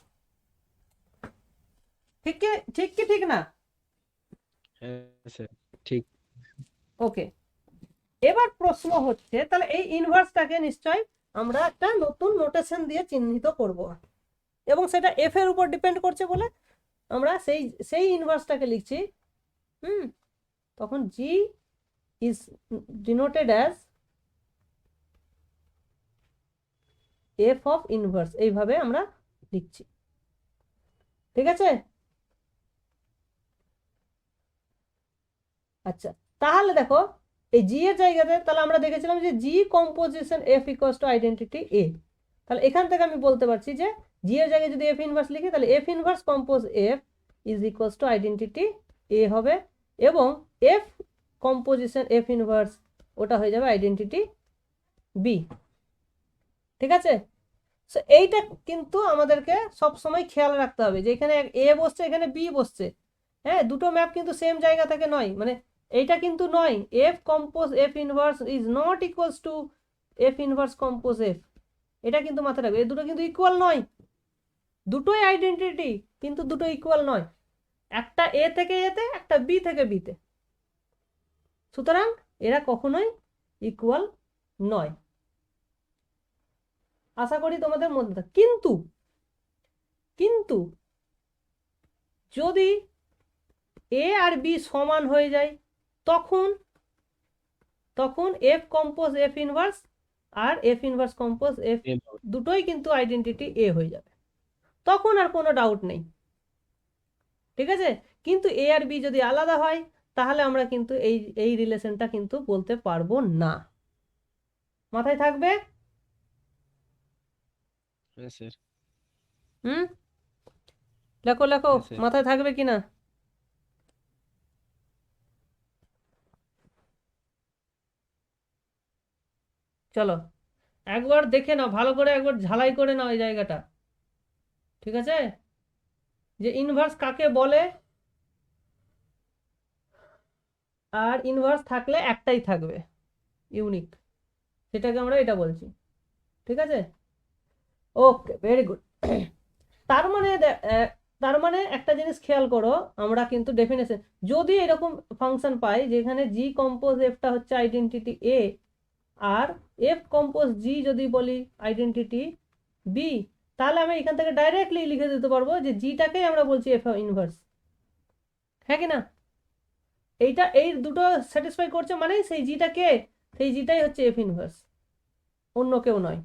ঠিক কি ঠিক না? হ্যাঁ স্যার ঠিক। ওকে, এবার প্রশ্ন হচ্ছে তাহলে এই ইনভার্সটাকে নিশ্চয় আমরা একটা নতুন নোটেশন দিয়ে চিহ্নিত করব, এবং সেটা এফ এর উপর ডিপেন্ড করছে বলে আমরা সেই ইনভার্সটাকে লিখছি। তখন G is denoted as F of inverse, এইভাবে আমরা লিখছি। ঠিক আছে? আচ্ছা, তাহলে দেখো এই জি এর জায়গাতে তাহলে আমরা দেখেছিলাম যে G composition F equals to identity A. তাহলে এখান থেকে আমি বলতে পারছি যে জি এর জায়গায় যদি এফ ইনভার্স লিখি তাহলে F inverse compose F is equals to identity A হবে, এবং এফ কম্পোজিশন এফ ইনভার্স ওটা হয়ে যাবে আইডেন্টিটি বি। ঠিক আছে? সো এইটা কিন্তু আমাদেরকে সব সময় খেয়াল রাখতে হবে যে এখানে এ বসছে, এখানে বি বসছে, হ্যাঁ, দুটো ম্যাপ কিন্তু সেম জায়গা থেকে নয়, মানে এইটা কিন্তু নয় F compose F inverse is not equals to F inverse compose F, এটা কিন্তু মাথায় রাখবে, এই দুটো কিন্তু ইকুয়াল নয়, দুটোই আইডেন্টিটি কিন্তু দুটো ইকুয়াল নয়, একটা এ থেকে এতে, একটা বি থেকে বিতে, সুতরাং এরা কখনোই ইকুয়াল নয়। আশা করি তোমাদের মধ্যে কিন্তু কিন্তু যদি এ আর বি সমান হয়ে যায় তখন এফ কম্পোজ এফ ইনভার্স আর এফ ইনভার্স কম্পোজ এফ দুটোই কিন্তু আইডেন্টিটি এ হয়ে যাবে, তখন আর কোনো ডাউট নেই। ঠিক আছে? কিন্তু এ আর বি যদি আলাদা হয় তাহলে আমরা কিন্তু এই রিলেশনটা কিন্তু বলতে পারবো না। মাথায় থাকবে? হ্যাঁ স্যার। লেখো লেখো, হ্যাঁ স্যার। মাথায় থাকবে কিনা? চলো একবার দেখে নাও ভালো করে, একবার ঝালাই করে নাও এই জায়গাটা। ঠিক আছে? যে ইনভার্স কাকে বলে, আর ইনভার্স থাকলে একটাই থাকবে ইউনিক, সেটাকে আমরা এটা বলছি। ঠিক আছে? ওকে, ভেরি গুড। তার মানে তার মানে একটা জিনিস খেয়াল করো, আমরা কিন্তু ডেফিনেশন যদি এরকম ফাংশন পাই যেখানে জি কম্পোজ এফটা হচ্ছে আইডেন্টিটি এ, আর এফ কম্পোজ জি যদি বলি আইডেন্টিটি বি, তাহলে আমি এখান থেকে ডাইরেক্টলি লিখে দিতে পারবো যে জিটাকেই আমরা বলছি এফ ইনভার্স। হ্যাঁ কি না? এইটা এই দুটো স্যাটিসফাই করছে মানে সেই জিটা কে, সেই জিটাই হচ্ছে এফ ইনভার্স, অন্য কেউ নয়।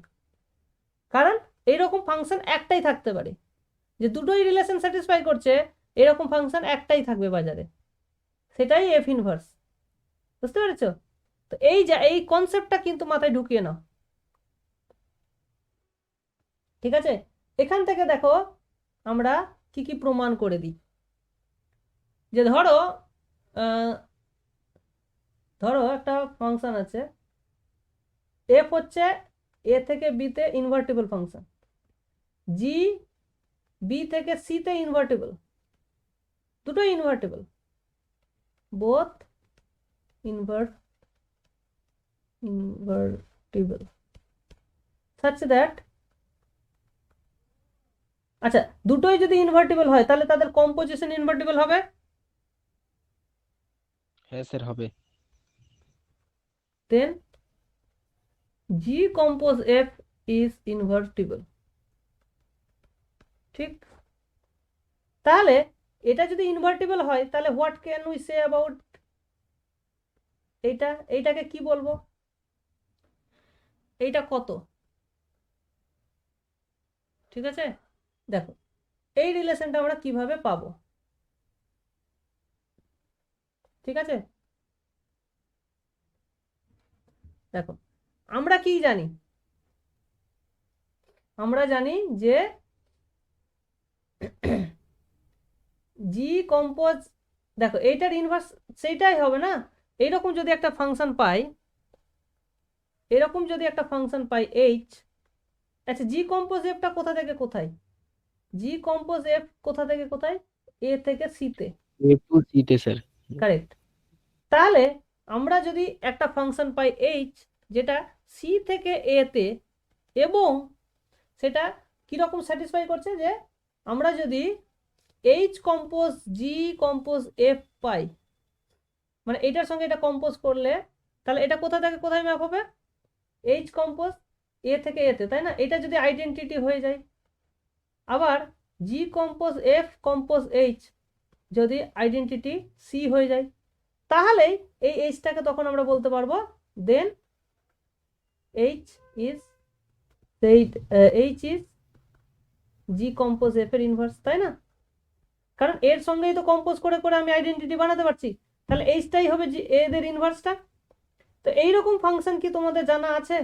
কারণ এইরকম ফাংশন একটাই থাকতে পারে, যে দুটোই রিলেশন স্যাটিসফাই করছে এরকম ফাংশন একটাই থাকবে বাজারে, সেটাই এফ ইনভার্স। বুঝতে পেরেছো? তো এই কনসেপ্টটা কিন্তু মাথায় ঢুকিয়ে নাও। ঠিক আছে? এখান থেকে দেখো আমরা কি কি প্রমাণ করে দিই। যে ধরো একটা ফাংশন আছে, এফ হচ্ছে এ থেকে বিতে ইনভার্টিবল ফাংশন, জি বি থেকে সিতে ইনভার্টিবল, দুটোই invertible, both invertible such that, আচ্ছা দুটোই যদি ইনভার্টিবল হয় তাহলে তাদের কম্পোজিশন ইনভার্টিবল হবে। হ্যাঁ স্যার হবে। Then G compose F is invertible. ঠিক? তাহলে এটা যদি ইনভার্টিবল হয় তাহলে what can we say about এইটাকে কি বলবো, এইটা কত? ঠিক আছে? দেখো এই রিলেশনটা আমরা কিভাবে পাবো। ঠিক আছে? দেখো আমরা কি জানি, আমরা জানি যে জি কম্পোজ, দেখো এইটার ইনভার্স সেইটাই হবে না, এইরকম যদি একটা ফাংশন পাই, এরকম যদি একটা ফাংশন পাই এইচ, আচ্ছা জি কম্পোজ এফটা কোথা থেকে কোথায়, জি কম্পোজ এফ কোথা থেকে কোথায়, এ থেকে সিতে, এ টু সি তে স্যার। কারেক্ট। তাহলে আমরা যদি একটা ফাংশন পাই এইচ যেটা সি থেকে এ তে, এবং সেটা কিরকম স্যাটিসফাই করছে, যে আমরা যদি H compose G compose F পাই, মানে এটার সঙ্গে এটা কম্পোজ করলে তাহলে এটা কোথা থেকে কোথায় ম্যাপ হবে, এইচ কম্পোজ এ থেকে এতে, তাই না? এটা যদি আইডেন্টিটি হয়ে যায়, আবার G compose F compose H যদি আইডেন্টিটি সি হয়ে যায়, তাহলেই এই এইচটাকে তখন আমরা বলতে পারবো then H is G compose F এর ইনভার্স, তাই না? কারণ এর সঙ্গেই তো কম্পোজ করে করে আমি আইডেন্টিটি বানাতে পারছি, তাহলে এইচটাই হবে জি এদের ইনভার্সটা। তো এইরকম ফাংশন কি তোমাদের জানা আছে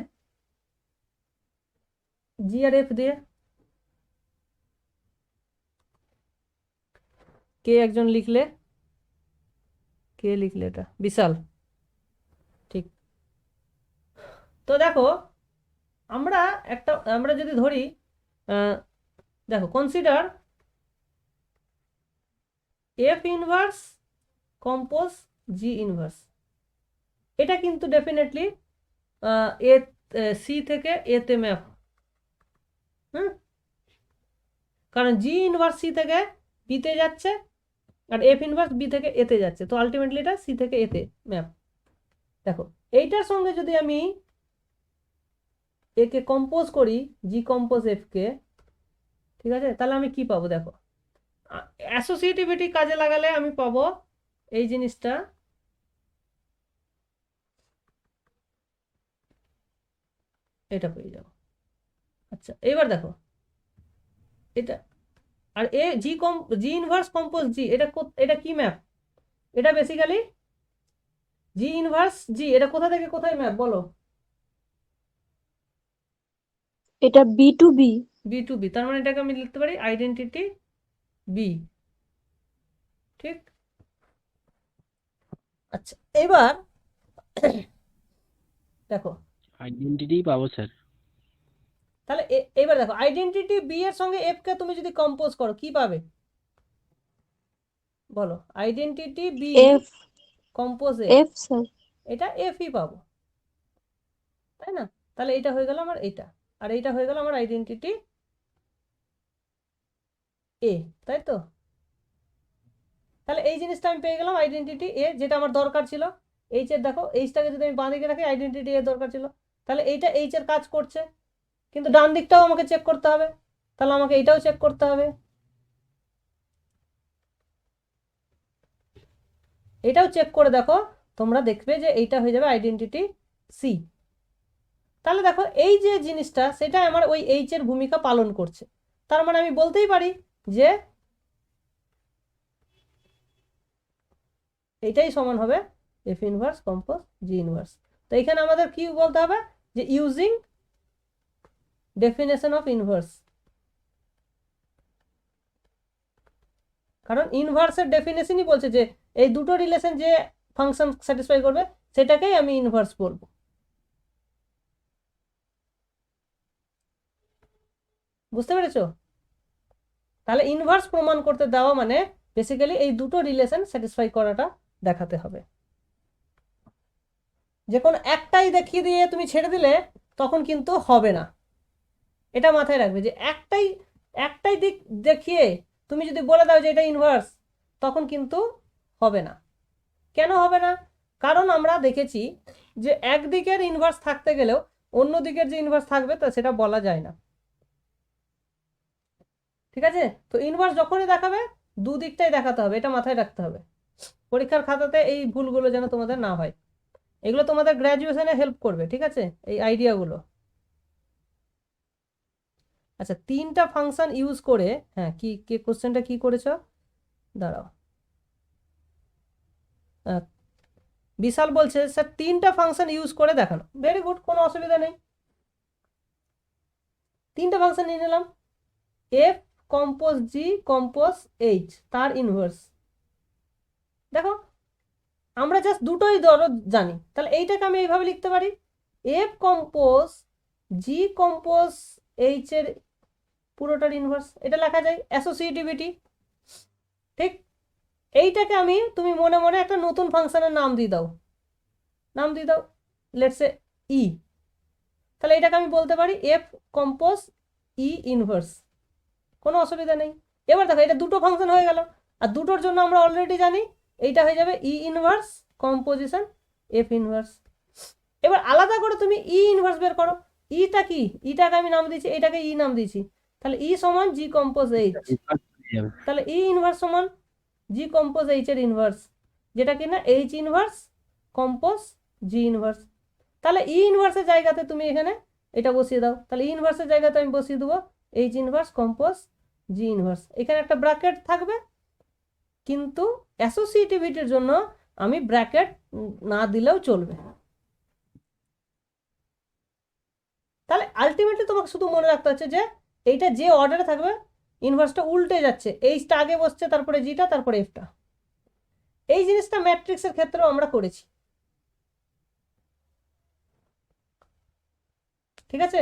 জি আর এফ দিয়ে? কে একজন লিখলে, কে লিখলে এটা? বিশাল, ঠিক। তো দেখো আমরা যদি ধরি, দেখো কনসিডার এফ ইনভার্স কম্পোজ জি ইনভার্স, এটা কিন্তু ডেফিনেটলি এ সি থেকে এতে ম্যাপ, হুম, কারণ জি ইনভার্স সি থেকে বিতে যাচ্ছে আর এফ ইনভার্স বি থেকে এতে যাচ্ছে, তো আলটিমেটলি এটা সি থেকে এতে ম্যাপ। দেখো এইটার সঙ্গে যদি আমি একে কম্পোজ করি, জি কম্পোজ এফ কে, ঠিক আছে, তাহলে আমি কি পাবো? দেখো অ্যাসোসিয়েটিভিটি কাজে লাগালে আমি পাবো এই জিনিসটা, এটা পেয়ে যাবো। আচ্ছা এবার দেখো এটা, আর এ জি ইনভার্স কম্পোজ জি, এটা কি ম্যাপ? এটা বেসিক্যালি জি ইনভার্স জি, এটা কোথা থেকে কোথায় ম্যাপ বলো? এটা B to B. B to B, তার মানে এটাকে আমি লিখতে পারি আইডেন্টিটি বি, ঠিক। আচ্ছা এবার দেখো আইডেন্টিটি পাবো স্যার। তাহলে এবার দেখো আইডেন্টিটি বি এর সঙ্গে এফ কে তুমি যদি কম্পোজ করো কি পাবে বলো? Identity B f compose f sir. এটা এফই পাবো, তাই না? তাহলে এটা হয়ে গেল আমার এটা, আর এইটা হয়ে গেল আমার আইডেন্টিটি এ, তাই তো? তাহলে এই জিনিসটা আমি পেয়ে গেলাম আইডেন্টিটি এ, যেটা আমার দরকার ছিল। এইচ এর দেখো এইচটাকে যদি আমি বাঁ দিকে রাখি, আইডেন্টিটি এর দরকার ছিল, তাহলে এইটা এইচ এর কাজ করছে, কিন্তু ডান দিকটাও আমাকে চেক করতে হবে, তাহলে আমাকে এইটাও চেক করতে হবে, এটাও চেক করে দেখো, তোমরা দেখবে যে এইটা হয়ে যাবে আইডেন্টিটি সি। তাহলে দেখো এই যে জিনিসটা সেটা আমার ওই এইচ এর ভূমিকা পালন করছে, তার মানে আমি বলতেই পারি যে এইটাই সমান হবে এফ ইনভার্স কম্পোজ জি ইনভার্স। তো এখানে আমাদের কি বলতে হবে, যে ইউজিং ডেফিনেশন অফ ইনভার্স, কারণ ইনভার্সের ডেফিনেশনই বলছে যে এই দুটো রিলেশন যে ফাংশন স্যাটিসফাই করবে সেটাকেই আমি ইনভার্স বলবো। বুঝতে পেরেছো? তাহলে ইনভার্স প্রমাণ করতে দেওয়া মানে বেসিক্যালি এই দুটো রিলেশন স্যাটিসফাই করাটা দেখাতে হবে। যে কোনো একটাই দেখিয়ে দিয়ে তুমি ছেড়ে দিলে তখন কিন্তু হবে না, এটা মাথায় রাখবে যে একটাই দিক দেখিয়ে তুমি যদি বলে দাও যে এটা ইনভার্স, তখন কিন্তু হবে না। কেন হবে না? কারণ আমরা দেখেছি যে একদিকের ইনভার্স থাকতে গেলেও অন্য দিকের যে ইনভার্স থাকবে তা সেটা বলা যায় না, ঠিক আছে? তো ইনভার্স যখনই দেখাবে দুদিকটাই দেখাতে হবে, এটা মাথায় রাখতে হবে। পরীক্ষার খাতাতে এই ভুলগুলো যেন তোমাদের না হয়, এগুলো তোমাদের গ্র্যাজুয়েশনে হেল্প করবে, ঠিক আছে, এই আইডিয়াগুলো। আচ্ছা তিনটা ফাংশন ইউজ করে, হ্যাঁ কি কে কোশ্চেনটা কি করেছো দাঁড়াও, বিশাল বলছে স্যার তিনটা ফাংশন ইউজ করে দেখানো, ভেরি গুড, কোনো অসুবিধা নেই। তিনটা ফাংশন নিয়ে নিলাম, F compose G compose H তার ইনভার্স। দেখো আমরা জাস্ট দুটোই ধরো জানি, তাহলে এইটাকে আমি এইভাবে লিখতে পারি F compose G compose H এর পুরোটার ইনভার্স, এটা লেখা যায় অ্যাসোসিয়েটিভিটি। ঠিক, এইটাকে আমি তুমি মনে মনে একটা নতুন ফাংশনের নাম দিয়ে দাও, লেটস সে ই। তাহলে এটাকে আমি বলতে পারি এফ কম্পোজ ই ইনভার্স, কোনো অসুবিধা নেই। এবার দেখো এটা দুটো ফাংশন হয়ে গেল, আর দুটোর জন্য আমরা অলরেডি জানি এইটা হয়ে যাবে ই ইনভার্স কম্পোজিশন এফ ইনভার্স। এবার আলাদা করে তুমি ই ইনভার্স বের করো। ইটা কি, ইটাকে আমি নাম দিয়েছি, এটাকে ই নাম দিয়েছি, তাহলে ই সমান জি কম্পোজ এইচ। তাহলে ই ইনভার্স সমান জি কম্পোজ এইচ এর ইনভার্স, যেটা কিনা এইচ ইনভার্স কম্পোজ জি ইনভার্স। তাহলে ই ইনভার্সের জায়গাতে তুমি এখানে এটা বসিয়ে দাও, তাহলে ই ইনভার্সের জায়গাতে আমি বসিয়ে দেবো এইচ ইনভার্স কম্পোজ জি ইনভার্স। এখানে একটা ব্র্যাকেট থাকবে, কিন্তু অ্যাসোসিয়েটিভিটির জন্য আমি ব্র্যাকেট না দিলেও চলবে। তাহলে আলটিমেটলি তোমাকে শুধু মনে রাখতে হচ্ছে যে এইটা যে অর্ডারে থাকবে ইনভার্সটা উল্টে যাচ্ছে, এইচটা আগে বসছে, তারপরে জিটা, তারপরে এফটা। এই জিনিসটা ম্যাট্রিক্সের ক্ষেত্রেও আমরা করেছি, ঠিক আছে?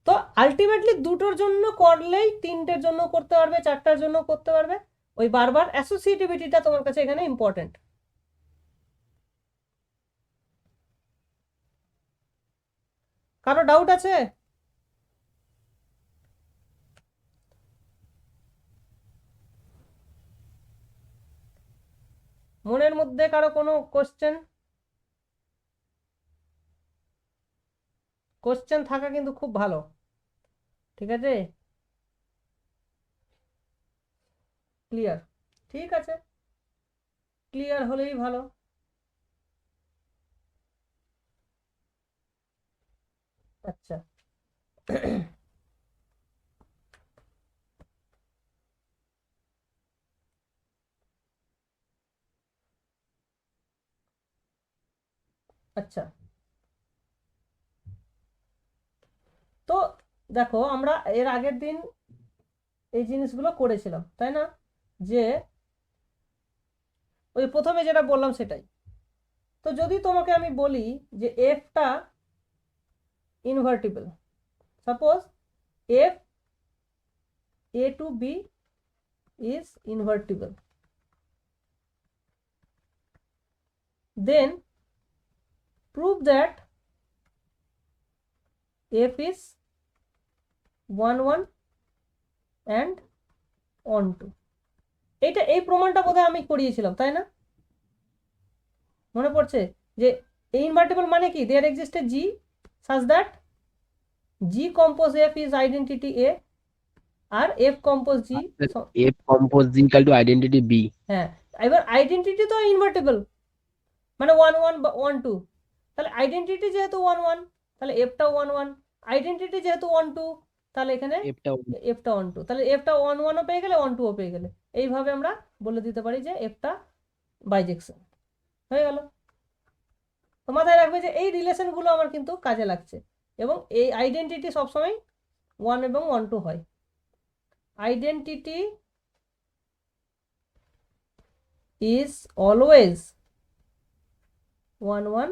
তো আলটিমেটলি দুটোর জন্য করলেই তিনটের জন্য করতে পারবে, চারটার জন্য করতে পারবে। ওই বারবার অ্যাসোসিয়েটিভিটিটা তোমার কাছে এখানে ইম্পর্টেন্ট। কারো ডাউট আছে? মনের মধ্যে কারো কোনো কোশ্চেন থাকা কিন্তু খুব ভালো, ঠিক আছে? ক্লিয়ার? ঠিক আছে, ক্লিয়ার হলেই ভালো। আচ্ছা, আচ্ছা, তো দেখো আমরা এর আগের দিন এই জিনিসগুলো করেছিলাম, তাই না? যে ওই প্রথমে যেটা বললাম সেটাই। তো যদি তোমাকে আমি বলি যে এফটা invertible, suppose F A to B is invertible, then prove that f is 1 1 and on 2। এইটা এই প্রমাণটা বোধহয় আমি করিয়েছিলাম, তাই না? মনে পড়ছে যে ইনভার্টিবল মানে কি, there exist a g such that g compose f is identity a আর f compose g F compose G equal to identity B। হ্যাঁ, এবার আইডেন্টিটি তো ইনভার্টিবল, মানে 1 1 বা 1 2, তাহলে আইডেন্টিটি যেহেতু 1 1 তাহলে এফটা 1 1, আইডেন্টিটি যেহেতু 1 2 তাহলে এখানে এফটা 1 2, তাহলে এফটা 1 1ও পেয়ে গেলে 1 2ও পেয়ে গেলে। এইভাবে আমরা বলে দিতে পারি যে এফটা বাইজেকশন হয়ে গেল। তো মাথায় রাখবে যে এই রিলেশনগুলো আমার কিন্তু কাজে লাগছে, এবং এই আইডেন্টিটি সবসময় 1 এবং 1 2 হয়। Identity is always 1 1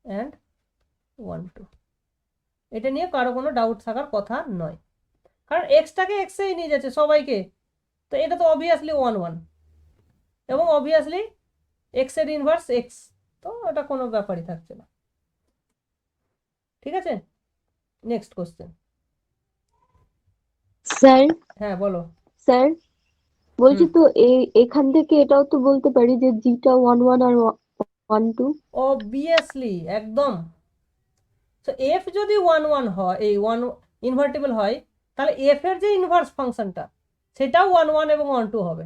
and 1 2। এটা নিয়ে কারো কোনো ডাউট থাকার কথা নয়, কারণ এক্সটাকে এক্সেই নিয়ে যাচ্ছে সবাইকে, তো এটা তো অবভিয়াসলি 1 1 এবং অবভিয়াসলি এক্স এর ইনভার্স এক্স, তো এটা কোনো ব্যাপারই থাকছে না, ঠিক আছে? Next question. স্যার, হ্যাঁ বলো। স্যার বলছি তো এখান থেকে এটাও তো বলতে পারি যে জিটা 1 1 আর 1 2। অবভিয়াসলি, একদম। তো এফ যদি 1 1 হয়, এই 1 ইনভার্টিবল হয়, তাহলে এফ এর যে ইনভার্স ফাংশনটা সেটাও 1 1 এবং 1 2 হবে,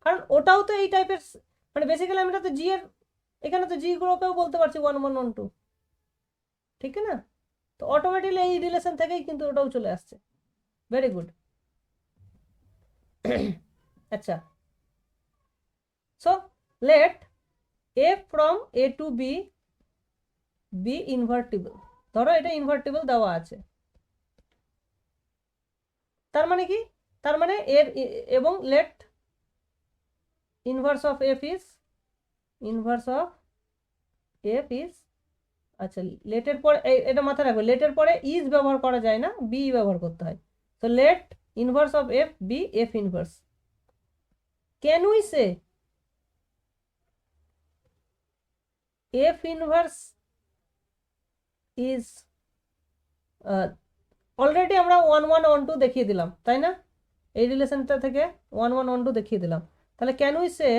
কারণ ওটাও তো এই টাইপের, মানে বেসিক্যালি আমরা তো জি এর এখানে তো জি গুলোকেও বলতে পারছি 1 1 1 2, ঠিক না? তো অটোমেটিক্যালি এই রিলেশন থেকেই কিন্তু ওটাও চলে আসছে। Very good. আচ্ছা, so let F from A to B be invertible. ধরো এটা ইনভার্টিবল দেওয়া আছে, তার মানে কি, তার মানে এর এবং let inverse of f is আচ্ছা, লেটের পরে এটা মাথায় রাখবে, লেটের পরে ইজ ব্যবহার করা যায় না, বি ব্যবহার করতে হয়। তো let inverse of f be f inverse. Can we say f inverse is, already আমরা 1 1 1 2 দেখিয়ে দিলাম, তাই না? এই রিলেশনটা থেকে 1 1 1 2 দেখিয়ে দিলাম। তাহলে can we say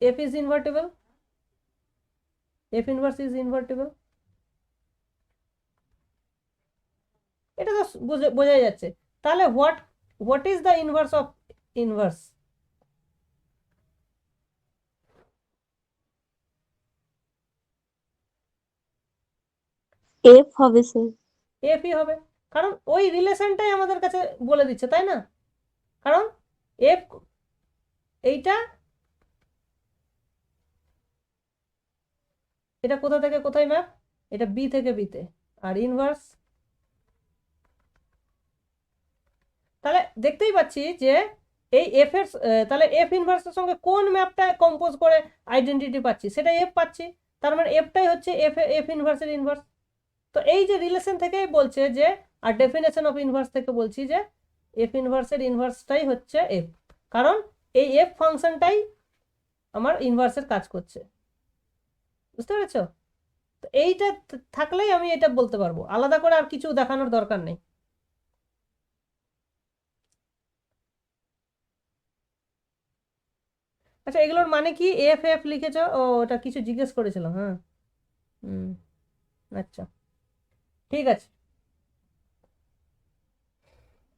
F is invertible, F inverse is invertible? এটা তো বোঝাই যাচ্ছে। তাহলে what is the inverse of inverse? F হবে স্যার। এফই হবে, কারণ ওই রিলেশনটাই আমাদের কাছে বলে দিচ্ছে, তাই না? কারণ এফ এইটা, এটা কোথা থেকে কোথায় ম্যাপ? এটা বি থেকে বিতে, আর ইনভার্স। তাহলে দেখতেই পাচ্ছি যে এই এফ এর তাহলে এফ ইনভার্সের সঙ্গে কোন ম্যাপটা কম্পোজ করে আইডেন্টিটি পাচ্ছি, সেটা এফ পাচ্ছি। তার মানে এফটাই হচ্ছে এফ ইনভার্সের ইনভার্স। তো এই যে রিলেশন থেকেই বলছে যে, আর ডেফিনেশন অফ ইনভার্স থেকে বলছি যে এফ ইনভার্সের ইনভার্সটাই হচ্ছে এফ, কারণ এই এফ ফাংশনটাই আমার ইনভার্সের কাজ করছে। বুঝতে পেরেছো? তো এইটা থাকলেই আমি এটা বলতে পারবো, আলাদা করে আর কিছু দেখানোর দরকার নেই। আচ্ছা, এগুলোর মানে কি? এফ এফ লিখেছো? ও, ওটা কিছু জিজ্ঞেস করেছিলাম, হ্যাঁ। হুম, আচ্ছা, ঠিক আছে,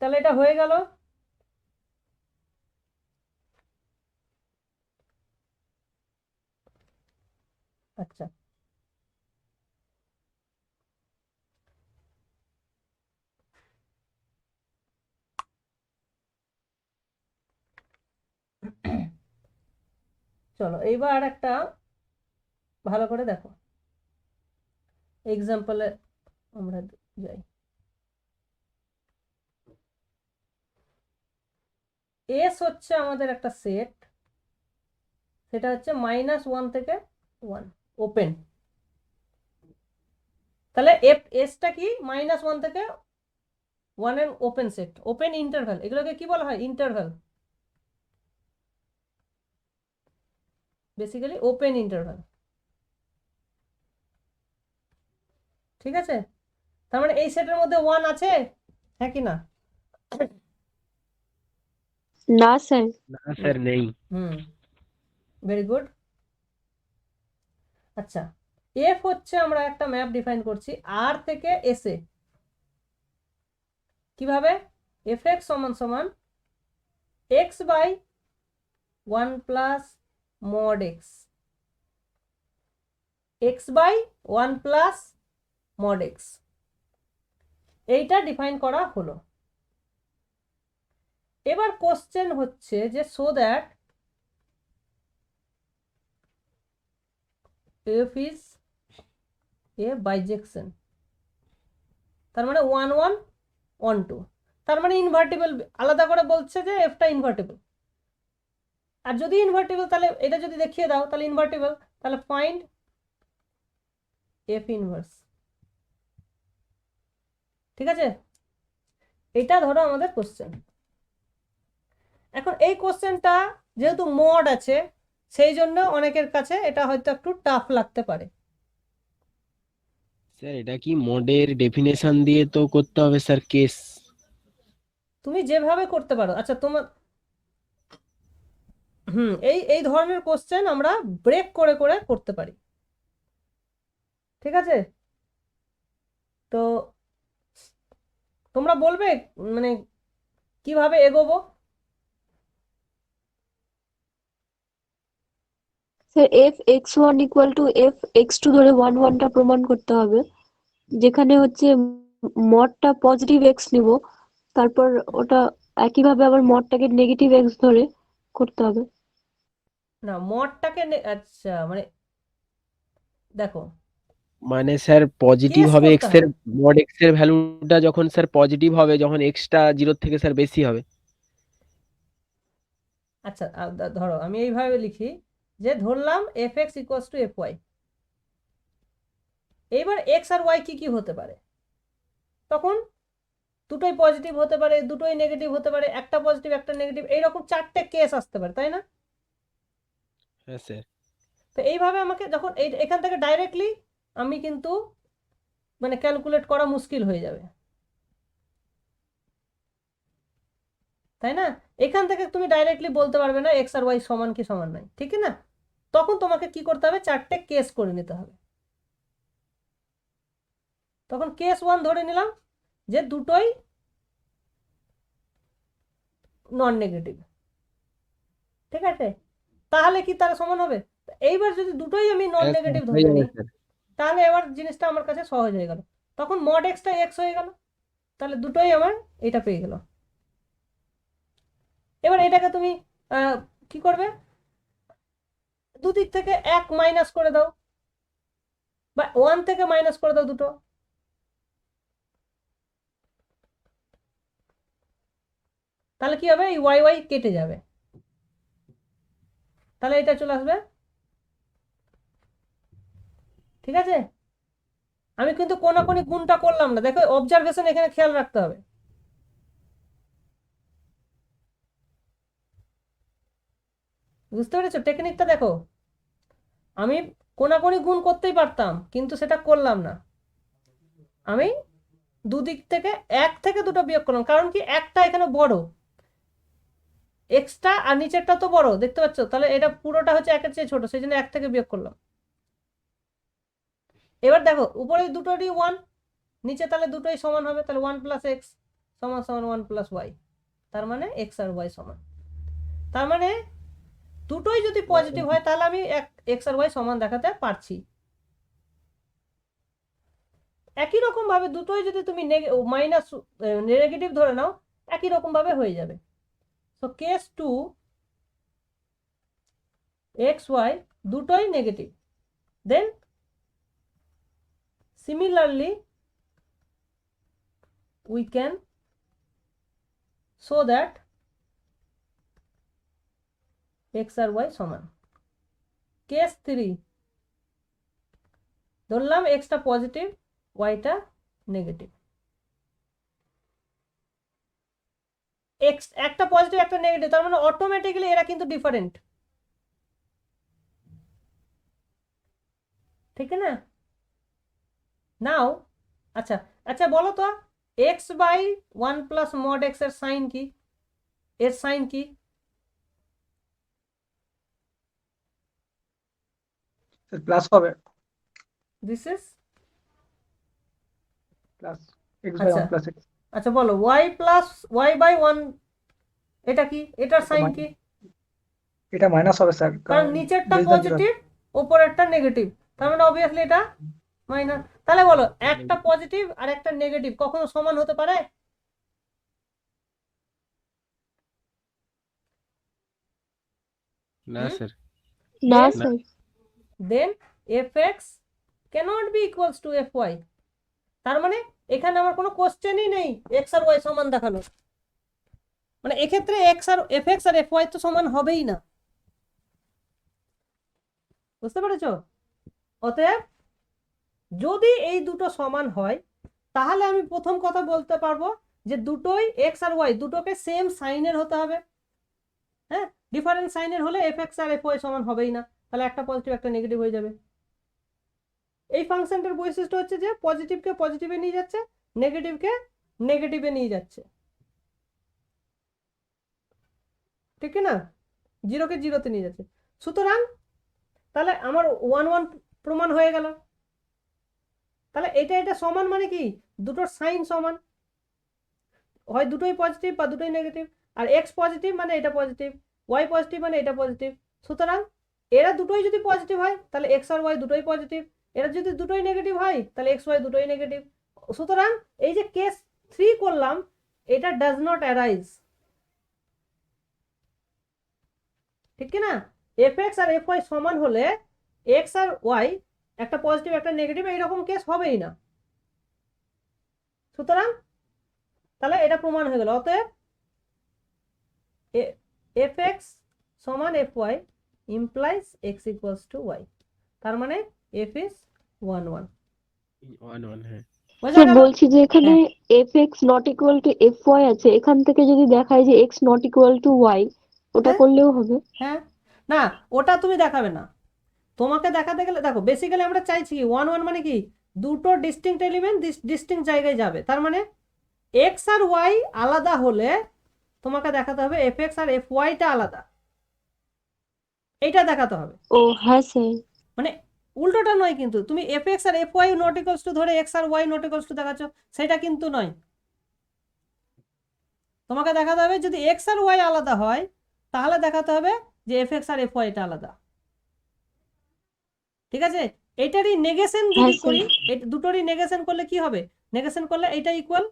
তাহলে এটা হয়ে গেল। আচ্ছা, চলো এইবার একটা ভালো করে দেখো এক্সাম্পলে আমরা যাই। এস হচ্ছে আমাদের একটা সেট, সেটা হচ্ছে -1 থেকে 1 ওপেন। তাহলে এফ এসটা কি? -1 থেকে 1 এর ওপেন সেট, ওপেন ইন্টারভ্যাল, এগুলোকে কি বলা হয়? Interval, basically open interval. ঠিক আছে? তার মানে এই সেটের মধ্যে 1 আছে, হ্যাঁ কি না? না স্যার। না স্যার নেই। হুম, ভেরি গুড। আচ্ছা, এফ হচ্ছে আমরা একটা ম্যাপ ডিফাইন করছি আর থেকে এস এ। কিভাবে? এফ এক্স সমান সমান x by 1 plus mod x, x by 1 plus mod x, এইটা ডিফাইন করা হলো। এবার কোশ্চেন হচ্ছে যে so that f is a bijection, তার মানে 1 1 1 2, তার মানে ইনভার্টিবল। আলাদা করে বলছে যে এফটা ইনভার্টিবল, আর যদি ইনভার্টিবল তাহলে এটা যদি দেখিয়ে দাও তাহলে ইনভার্টিবল, তাহলে ফাইন্ড এফ ইনভার্স। ঠিক আছে? এটা ধরো আমাদের কোশ্চেন। এখন এই কোশ্চেনটা যেহেতু মড আছে, সেই জন্য অনেকের কাছে এটা হয়তো একটু টাফ লাগতে পারে। স্যার এটা কি মোডের ডেফিনেশন দিয়ে তো করতে হবে স্যার কেস? তুমি যেভাবে করতে পারো। আচ্ছা, তোমার এই এই ধরনের কোশ্চেন আমরা ব্রেক করে করে করতে পারি। ঠিক আছে? তো তোমরা বলবে মানে কিভাবে এগোবো? স্যার f(x1 = f(x2) ধরে 1 1 টা প্রমাণ করতে হবে, যেখানে হচ্ছে মডটা পজিটিভ এক্স নিব, তারপর ওটা একইভাবে আবার মডটাকে নেগেটিভ এক্স ধরে করতে হবে। না, মডটাকে আচ্ছা, মানে দেখো মানে স্যার পজিটিভ কেস হবে করতে এক্স এর, হবে। মড এক্স এর ভ্যালুটা যখন স্যার পজিটিভ হবে, যখন এক্সটা 0 থেকে স্যার বেশি হবে। আচ্ছা, ধরো আমি এইভাবে লিখি যে ধরলাম f x equals to f y, এইবার এক্স আর ওয়াই কি কি হতে পারে, তখন দুটোই পজিটিভ হতে পারে, দুটোই নেগেটিভ হতে পারে, একটা পজিটিভ একটা নেগেটিভ, এইরকম 4টে কেস আসতে পারে, তাই না? হ্যাঁ স্যার। তো এইভাবে আমাকে যখন এখান থেকে ডাইরেক্টলি আমি কিন্তু মানে ক্যালকুলেট করা মুশকিল হয়ে যাবে, তাই না? এখান থেকে তুমি ডাইরেক্টলি বলতে পারবে না এক্স আর ওয়াই সমান কি সমান নয়, ঠিক না? তখন তোমাকে কি করতে হবে, 4টে কেস করে নিতে হবে। তখন কেস 1 ধরে নিলাম যে দুটোই নন নেগেটিভ, ঠিক আছে? তাহলে কি তারা সমান হবে? এইবার যদি দুটোই আমি নন হ্যাঁ স্যার, নেগেটিভ হয়ে ধরে যাবে নিই, স্যার। তাহলে এবার জিনিসটা আমার কাছে সহজ হয়ে গেল। তখন মড এক্সটা এক্স হয়ে গেল, তাহলে দুটোই আমার এটা পেয়ে গেল। এবার এটাকে তুমি কি করবে, দুদিক থেকে 1 মাইনাস করে দাও, বা 1 থেকে মাইনাস করে দাও দুটো, তাহলে কি হবে, এই ওয়াই ওয়াই কেটে যাবে, তাহলে এটা চলে আসবে, ঠিক আছে? আমি কিন্তু কোনাকুনি গুণটা করলাম না, দেখো অবজারভেশন এখানে খেয়াল রাখতে হবে। বুঝতে পেরেছো টেকনিকটা? দেখো আমি কোনাকুনি গুণ করতেই পারতাম, কিন্তু সেটা করলাম না, আমি দুদিক থেকে 1 থেকে দুটো বিয়োগ করলাম, কারণ কি একটা এখানে বড়, এক্সটা আর নিচেরটা তো বড়, দেখতে পাচ্ছ? তাহলে এটা পুরোটা হচ্ছে 1-এর চেয়ে ছোট, সেই জন্য 1 থেকে বিয়োগ করলাম। এবার দেখো উপরে দুটোরই 1, নিচে তাহলে দুটোই সমান হবে, তাহলে 1 প্লাস এক্স সমান সমান 1 প্লাস ওয়াই, তার মানে এক্স আর ওয়াই সমান। তার মানে দুটোই যদি পজিটিভ হয় তাহলে আমি এক্স আর ওয়াই সমান দেখাতে পারছি। একই রকম ভাবে দুটোই যদি তুমি মাইনাস নেগেটিভ ধরে নাও, একই রকম ভাবে হয়ে যাবে। সো কেস 2 এক্স ওয়াই দুটোই negative, then similarly we can show that x আর y সমান। কেস 3 ধরলাম এক্সটা পজিটিভ ওয়াইটা নেগেটিভ, এক্স একটা পজিটিভ একটা নেগেটিভ, তার মানে অটোমেটিক্যালি এরা কিন্তু ডিফারেন্ট, ঠিক না? নাও আচ্ছা আচ্ছা বলো তো, x by 1 plus mod x এর সাইন কি, এর সাইন কি? প্লাস হবে, this is plus x by আচ্ছা 1 প্লাস এক্স। আচ্ছা বলো ওয়াই প্লাস ওয়াই বাই 1 এটা কি, এটার সাইন কি? এটা মাইনাস হবে স্যার, কারণ কারণ নিচেরটা less than zero। পজিটিভ উপরেরটা নেগেটিভ, তার মানে অবভিয়াসলি এটা মাইনাস। তাহলে বলো একটা পজিটিভ আর একটা নেগেটিভ কখনো সমান হতে পারে? না স্যার। না Then- sir. Then fx cannot be equals to fy, তার মানে এখানে আমার কোনো কোশ্চেনই নেই এক্স আর ওয়াই সমান দেখানোর, মানে এক্ষেত্রে এক্স আর fx আর fy তো সমান হবেই না, বুঝতে পেরেছো? অতএব যদি এই দুটো সমান হয় তাহলে আমি প্রথম কথা বলতে পারবো যে দুটোই এক্স আর ওয়াই দুটোকে সেম সাইনের হতে হবে। হ্যাঁ, ডিফারেন্ট সাইনের হলে fx আর fy সমান হবেই না, তাহলে একটা পজিটিভ একটা নেগেটিভ হয়ে যাবে। এই ফাংশনটার বৈশিষ্ট্য হচ্ছে যে পজিটিভকে পজিটিভে নিয়ে যাচ্ছে, নেগেটিভকে নেগেটিভে নিয়ে যাচ্ছে, ঠিক না? জিরোকে জিরোতে নিয়ে যাচ্ছে। সুতরাং তাহলে আমার 1-1 প্রমাণ হয়ে গেল। তাহলে এটা এটা সমান মানে কি, দুটোর সাইন সমান, হয় দুটোই পজিটিভ বা দুটোই নেগেটিভ। আর এক্স পজিটিভ মানে এটা পজিটিভ, ওয়াই পজিটিভ মানে এটা পজিটিভ। সুতরাং এরা দুটোই যদি পজিটিভ হয় তাহলে এক্স আর ওয়াই দুটোই পজিটিভ, এরা যদি দুটোই নেগেটিভ হয় তাহলে এক্স ওয়াই দুটোই নেগেটিভ। সুতরাং এই যে কেস 3 করলাম এটা ডাজ নট অ্যারাইজ, ঠিক না? এফ এক্স আর এফ ওয়াই সমান হলে এক্স আর ওয়াই একটা পজিটিভ একটা নেগেটিভ এইরকম কেস হবেই না। সুতরাং তাহলে এটা প্রমাণ হয়ে গেল। অতএব এফ এক্স সমান f y implies x equals to y, তার মানে এফ ইজ 1-1। 1 1 হ্যাঁ বোঝা স্যার গেল? বলছি যে এখানে হ্যাঁ fx not equal to fy আছে, এখান থেকে যদি দেখায় যে x not equal to y, ওটা হ্যাঁ করলেও হবে? হ্যাঁ, না ওটা তুমি দেখাবে না। তোমাকে দেখাতে গেলে দেখো, বেসিক্যালি আমরা চাইছি কি 1 1 মানে কি দুটো ডিস্টিংক্ট এলিমেন্ট ডিস্টিংক্ট জায়গায় যাবে, তার মানে এক্স আর ওয়াই আলাদা হলে তোমাকে দেখাতে হবে এফ এক্স আর এফ ওয়াইটা আলাদা, এইটা দেখাতে হবে। ও হ্যাঁ স্যার। মানে উল্টোটা নয়, কিন্তু তুমি এফ এক্স আর F Y not equals to ধরে এক্স আর ওয়াই নট ইকুয়ালস টু দেখাচ্ছ, সেটা কিন্তু নয়। তোমাকে দেখাতে হবে যদি এক্স আর ওয়াই আলাদা হয় তাহলে দেখাতে হবে যে এফ এক্স আর এফ ওয়াইটা আলাদা। ঠিক আছে, এইটারই নেগেশন হ্যাঁ যদি স্যার। করি, দুটোরই নেগেশন করলে কি হবে, নেগেশন করলে এইটা equal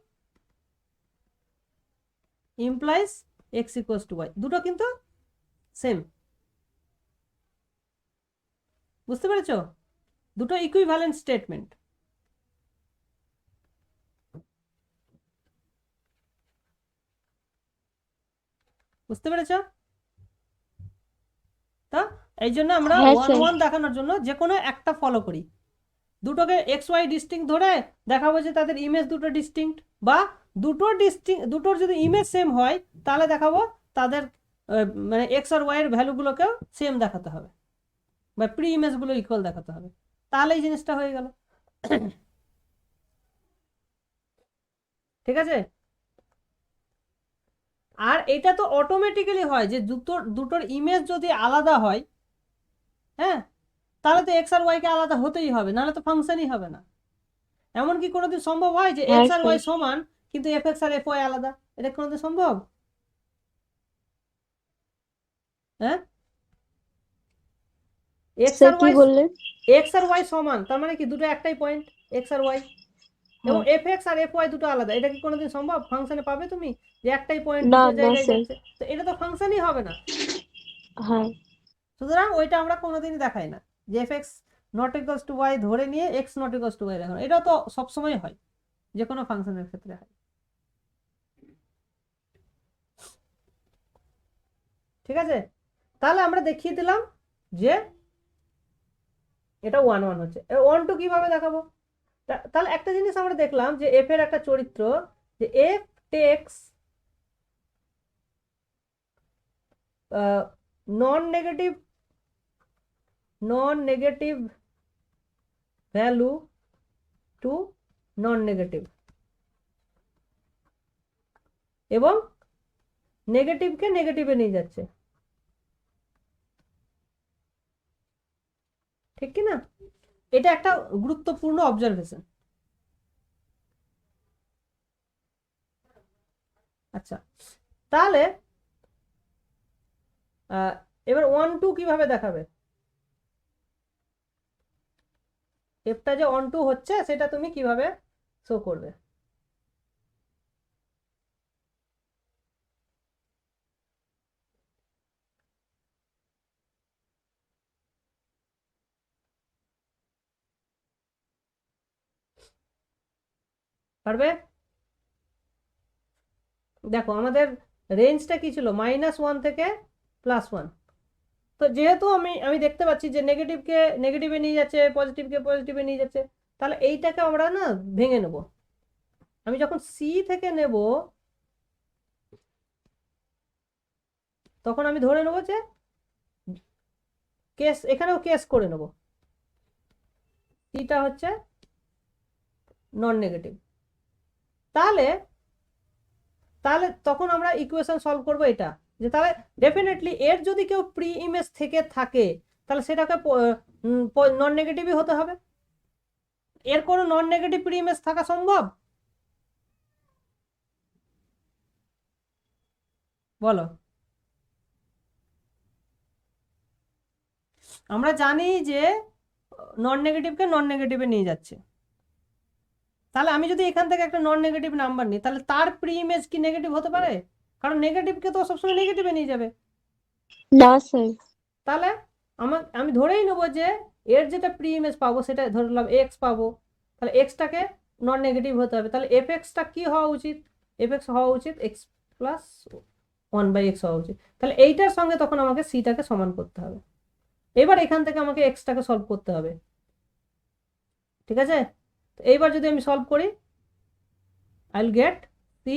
implies x equals to y, দুটো কিন্তু সেম। বুঝতে পেরেছো? দুটো ইকুইভ্যালেন্ট স্টেটমেন্ট। বুঝতে পেরেছো? তা এই জন্য আমরা হ্যাঁ 1 স্যার। 1 দেখানোর জন্য যে কোনো একটা ফলো করি, দুটোকে এক্স ওয়াই ডিস্টিংক্ট ধরে দেখাবো যে তাদের ইমেজ দুটো ডিস্টিংক্ট, বা দুটোর যদি ইমেজ সেম হয় তাহলে দেখাবো তাদের মানে এক্স আর ওয়াই এর ভ্যালুগুলোকেও সেম দেখাতে হবে, বা প্রি ইমেজগুলো ইকুয়াল দেখাতে হবে, তাহলে এই জিনিসটা হয়ে গেল। ঠিক আছে, আর এটা তো অটোমেটিক্যালি হয় যে দুটোর ইমেজ যদি আলাদা হয়, হ্যাঁ, তাহলে তো এক্স আর ওয়াই কে আলাদা হতেই হবে, নাহলে তো ফাংশনই হবে না। এমন কি কোনোদিন সম্ভব হয় যে হ্যাঁ এক্স আর ওয়াই স্যার। সমান কিন্তু এফ এক্স আর এফ ওয়াই আলাদা? এটা কোনোদিন সম্ভব? হ্যাঁ, এক্স স্যার আর কি ওয়াই, বললেন? এক্স আর ওয়াই সমান, তার মানে কি দুটো একটাই পয়েন্ট এক্স আর ওয়াই, এবং হ্যাঁ। এফ এক্স আর এফ ওয়াই দুটো আলাদা, এটা কি কোনোদিন সম্ভব ফাংশনে পাবে তুমি যে একটাই পয়েন্ট না দুটো না জায়গায় স্যার। যাচ্ছে? তো এটা তো ফাংশনই হবে না। হ্যাঁ। সুতরাং ওইটা আমরা কোনোদিনই দেখাই না যে f x not equals to y ধরে নিয়ে x not equals to y দেখানো, এটা তো সবসময় হয়, যে কোনো ফাংশনের ক্ষেত্রে হয়। ঠিক আছে, তাহলে আমরা দেখিয়ে দিলাম যে এটা 1 1 হচ্ছে। 1 2 কিভাবে দেখাবো? তাহলে একটা জিনিস আমরা দেখলাম যে এফ এর একটা চরিত্র, যে f takes non negative value to non negative, এবং নেগেটিভকে নেগেটিভে নিয়ে যাচ্ছে, ঠিক কি না? এটা একটা গুরুত্বপূর্ণ অবজারভেশন। আচ্ছা, তাহলে এবার 1 2 কিভাবে দেখাবে? এফটা যে 1 2 হচ্ছে সেটা তুমি কিভাবে শো করবে? পারবে? দেখো আমাদের রেঞ্জটা কি ছিল, -1 থেকে +1। তো যেহেতু আমি দেখতে পাচ্ছি যে নেগেটিভকে নেগেটিভে নিয়ে যাচ্ছে, পজিটিভকে পজিটিভে নিয়ে যাচ্ছে, তাহলে এইটাকে আমরা না ভেঙে নেব। আমি যখন সি থেকে নেব তখন আমি ধরে নেব যে কেস, এখানেও কেস করে নেব, সিটা হচ্ছে নন নেগেটিভ। তাহলে তাহলে তখন আমরা ইকুয়েশন সলভ করব এটা, যে তাহলে ডেফিনেটলি এর যদি কেউ প্রি ইমেজ থেকে থাকে তাহলে সেটাকে নন নেগেটিভই হতে হবে। এর কোনো নন নেগেটিভ প্রি ইমেজ থাকা সম্ভব? বলো। আমরা জানি যে নন নেগেটিভকে নন নেগেটিভে নিয়ে যাচ্ছে, তাহলে আমি যদি এখান থেকে একটা নন নেগেটিভ নাম্বার নিই তাহলে তার প্রি ইমেজ কি নেগেটিভ হতে পারে? কারণ নেগেটিভকে তো সবসময় নেগেটিভে নিয়ে যাবে। না স্যার। তাহলে আমি ধরেই নেবো যে এর যেটা প্রি ইমেজ পাবো সেটা ধরলাম এক্স পাবো, তাহলে এক্সটাকে নন নেগেটিভ হতে হবে, তাহলে এফ এক্সটা কি হওয়া উচিত? এফ এক্স হওয়া উচিত এক্স প্লাস 1/x হওয়া উচিত। তাহলে এইটার সঙ্গে তখন আমাকে সিটাকে সমান করতে হবে। এবার এখান থেকে আমাকে এক্সটাকে সলভ করতে হবে, ঠিক আছে? তো এইবার যদি আমি সলভ করি I will get c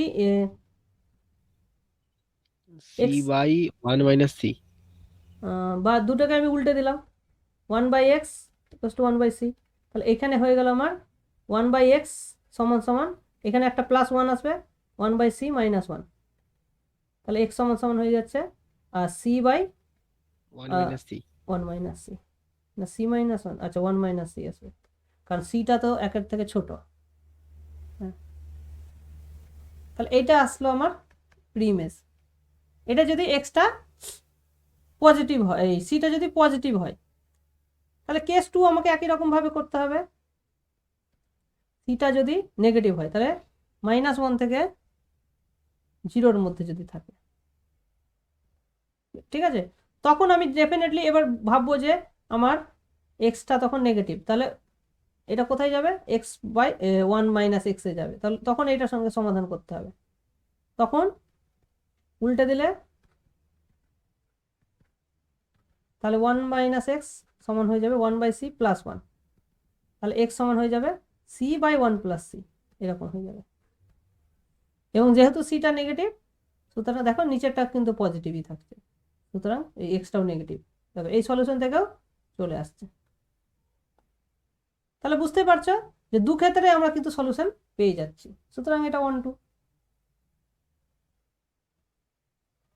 c x by 1 minus c. বা দুটোকে আমি উল্টে দিলাম 1/x ইকুয়ালস টু 1/c। তাহলে এখানে হয়ে গেল আমার 1/x সমান সমান এখানে একটা +1 আসবে 1/c মাইনাস 1। তাহলে x সমান সমান হয়ে যাচ্ছে আর c by 1 minus c. 1 minus c, না c মাইনাস 1, আচ্ছা 1 মাইনাস সি আসবে কারণ সিটা তো একের থেকে ছোট। হ্যাঁ, তাহলে এইটা আসলো আমার প্রিমেস। এটা যদি এক্সটা পজিটিভ হয়, এই সিটা যদি পজিটিভ হয় তাহলে কেস 2 আমাকে একই রকম ভাবে করতে হবে। সিটা যদি নেগেটিভ হয় তাহলে -1 থেকে 0-র মধ্যে যদি থাকে, ঠিক আছে, তখন আমি ডেফিনেটলি এবার ভাববো যে আমার এক্সটা তখন নেগেটিভ, তাহলে এটা কোথায় যাবে, x/1 মাইনাস এক্স এ যাবে। তাহলে তখন এটার সঙ্গে সমাধান করতে হবে। তখন উল্টে দিলে তাহলে 1 মাইনাস এক্স সমান হয়ে যাবে 1/c প্লাস 1। তাহলে x সমান হয়ে যাবে c/1 প্লাস c, এরকম হয়ে যাবে। এবং যেহেতু সিটা নেগেটিভ সুতরাং দেখো নিচেরটা কিন্তু পজিটিভই থাকছে, সুতরাং এই এক্সটাও নেগেটিভ। দেখো এই সলিউশন থেকেও চলে আসছে। তাহলে বুঝতে পারছো যে দু ক্ষেত্রে আমরা কিন্তু সলিউশন পেয়ে যাচ্ছি, সুতরাং এটা 1 2।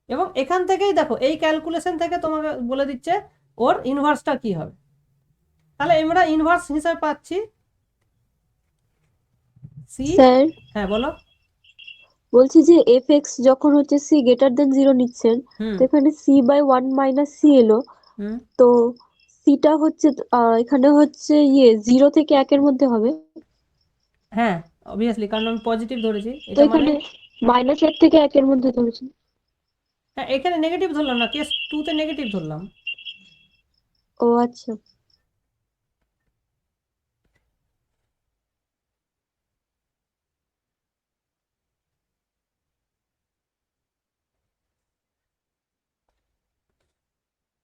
এবং এখান থেকেই দেখো এই ক্যালকুলেশন থেকে তোমাকে বলে দিচ্ছে ওর ইনভার্সটা কি হবে। তাহলে আমরা ইনভার্স হিসাবে পাচ্ছি সি। স্যার হ্যাঁ বলো। বলছি যে fx যখন হচ্ছে c গ্রেটার দেন 0 নিচ্ছেন, হুম তো এখানে c/1 মাইনাস c এলো, হুম তো সিটা হচ্ছে এখানে হচ্ছে 0 থেকে 1 এর মধ্যে হবে। হ্যাঁ অবভিয়াসলি, কারণ আমি পজিটিভ ধরেছি তো এটা মানে। এখানে -1 থেকে 1 এর মধ্যে ধরেছি। হ্যাঁ এখানে নেগেটিভ ধরলাম না, কেস 2 তে নেগেটিভ ধরলাম। ও আচ্ছা।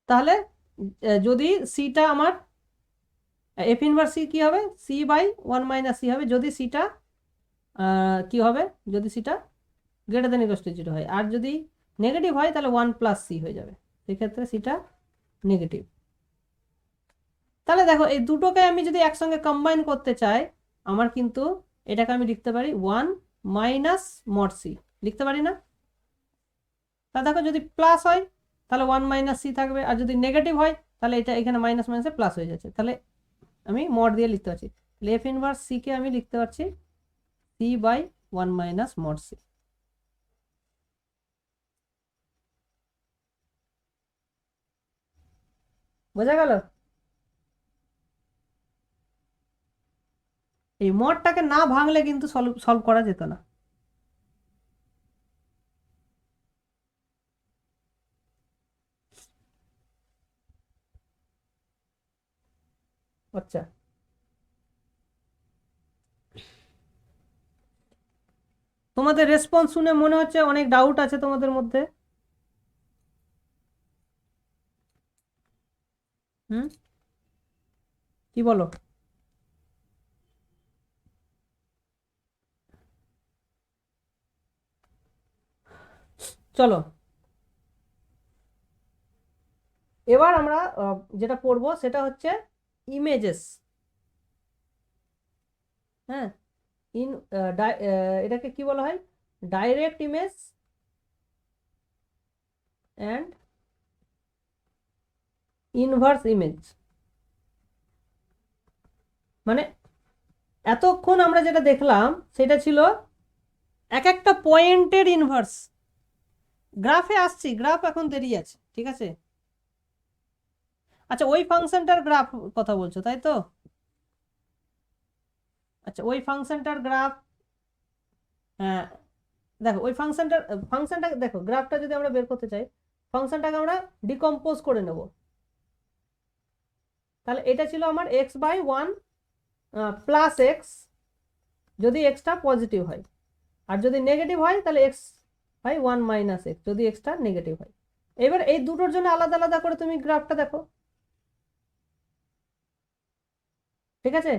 তাহলে যদি সিটা আমার এফ ইনভার্স সি কি হবে, c/1 মাইনাস সি হবে যদি সিটা কি হবে, যদি সিটা গ্রেটার দেন ইকুয়াল টু 0 হয়। আর যদি নেগেটিভ হয় তাহলে 1 প্লাস সি হয়ে যাবে, সেক্ষেত্রে সিটা নেগেটিভ। তাহলে দেখো এই দুটোকে আমি যদি একসঙ্গে কম্বাইন করতে চাই আমার কিন্তু এটাকে আমি লিখতে পারি 1 মাইনাস মড সি, লিখতে পারি না? তা দেখো যদি প্লাস হয় তাহলে 1 মাইনাস সি থাকবে, আর যদি নেগেটিভ হয় তাহলে এটা এখানে মাইনাস মাইনাসে প্লাস হয়ে যাচ্ছে। তাহলে আমি মড দিয়ে লিখতে পারছি, তাহলে এফ ইনভার্স সি কে আমি লিখতে পারছি c/1 মাইনাস মড সি। বোঝা গেল? এই মডটাকে না ভাঙলে কিন্তু সলভ করা যেত না। আচ্ছা তোমাদের রেসপন্স শুনে মনে হচ্ছে অনেক ডাউট আছে তোমাদের মধ্যে। হুম কি বলো? চলো এবার আমরা যেটা পড়বো সেটা হচ্ছে ইমেজেস। হ্যাঁ ইন এটাকে কি বলা হয়, direct image and inverse image. মানে এতক্ষণ আমরা যেটা দেখলাম সেটা ছিল এক একটা পয়েন্টের ইনভার্স। গ্রাফে আসছি, গ্রাফ এখন দেরি আছে, ঠিক আছে। আচ্ছা ওই ফাংশনটার গ্রাফ কথা বলছো তাই তো? আচ্ছা ওই ফাংশনটার গ্রাফ, হ্যাঁ দেখো ওই ফাংশনটা দেখো, গ্রাফটা যদি আমরা বের করতে চাই ফাংশনটাকে আমরা ডিকম্পোজ করে নেব। তাহলে এটা ছিল আমার x/1 প্লাস এক্স যদি এক্সটা পজিটিভ হয়, আর যদি নেগেটিভ হয় তাহলে x/1 মাইনাস এক্স যদি এক্সটা নেগেটিভ হয়। এবার এই দুটোর জন্য আলাদা আলাদা করে তুমি গ্রাফটা দেখো, ঠিক আছে।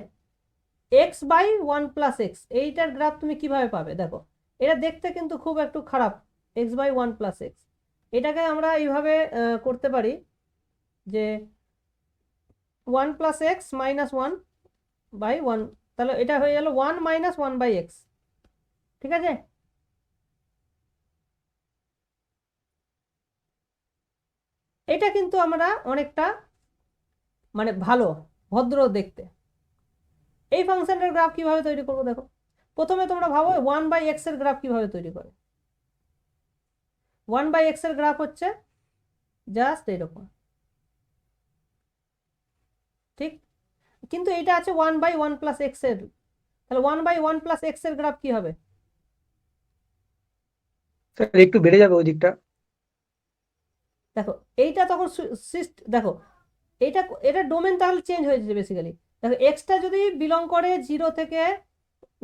X by one plus x, এইটার গ্রাফ তুমি কিভাবে পাবে? দেখো এটা দেখতে কিন্তু খুব একটু খারাপ, x by one plus x. এটাকে আমরা এইভাবে করতে পারি যে one plus x minus one by one, তাহলে এটা হয়ে গেল one minus one by x, ঠিক আছে? এটা কিন্তু আমরা অনেকটা মানে ভালো ভদ্র দেখতে। এই ফাংশনের গ্রাফ কিভাবে তৈরি করবো দেখো, প্রথমে তোমরা ভাবো ওয়ান বাই এক্স এর গ্রাফ কিভাবে তৈরি করে। ওয়ান বাই এক্স এর গ্রাফ হচ্ছে জাস্ট এরকম, ঠিক? কিন্তু এটা আছে one by one plus x এর, তাহলে one by one plus x এর গ্রাফ কি হবে? স্যার একটু বেড়ে যাবে ওই দিকটা। দেখো এইটা তখন দেখো এটা এটা ডোমেন তাহলে চেঞ্জ হয়ে যাচ্ছে বেসিক্যালি। দেখো এক্সটা যদি বিলং করে জিরো থেকে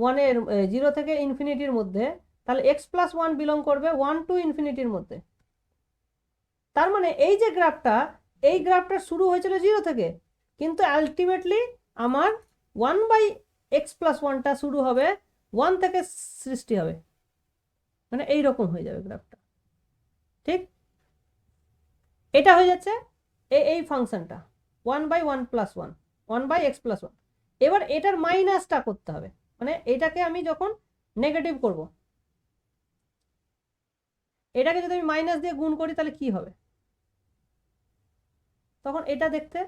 ওয়ানের, জিরো থেকে ইনফিনিটির মধ্যে, তাহলে এক্স প্লাস ওয়ান বিলং করবে ওয়ান টু ইনফিনিটির মধ্যে। তার মানে এই যে গ্রাফটা, এই গ্রাফটা শুরু হয়েছিল জিরো থেকে, কিন্তু আলটিমেটলি আমার ওয়ান বাই এক্স প্লাস ওয়ানটা শুরু হবে ওয়ান থেকে সৃষ্টি হবে, মানে এইরকম হয়ে যাবে গ্রাফটা, ঠিক? এটা হয়ে যাচ্ছে এই ফাংশনটা one by one plus one, one by x plus one. এবার এটার মাইনাসটা করতে হবে, মানে এটাকে আমি যখন নেগেটিভ করব, এটাকে যদি আমি মাইনাস দিয়ে গুণ করি তাহলে কি হবে? তখন এটা দেখতে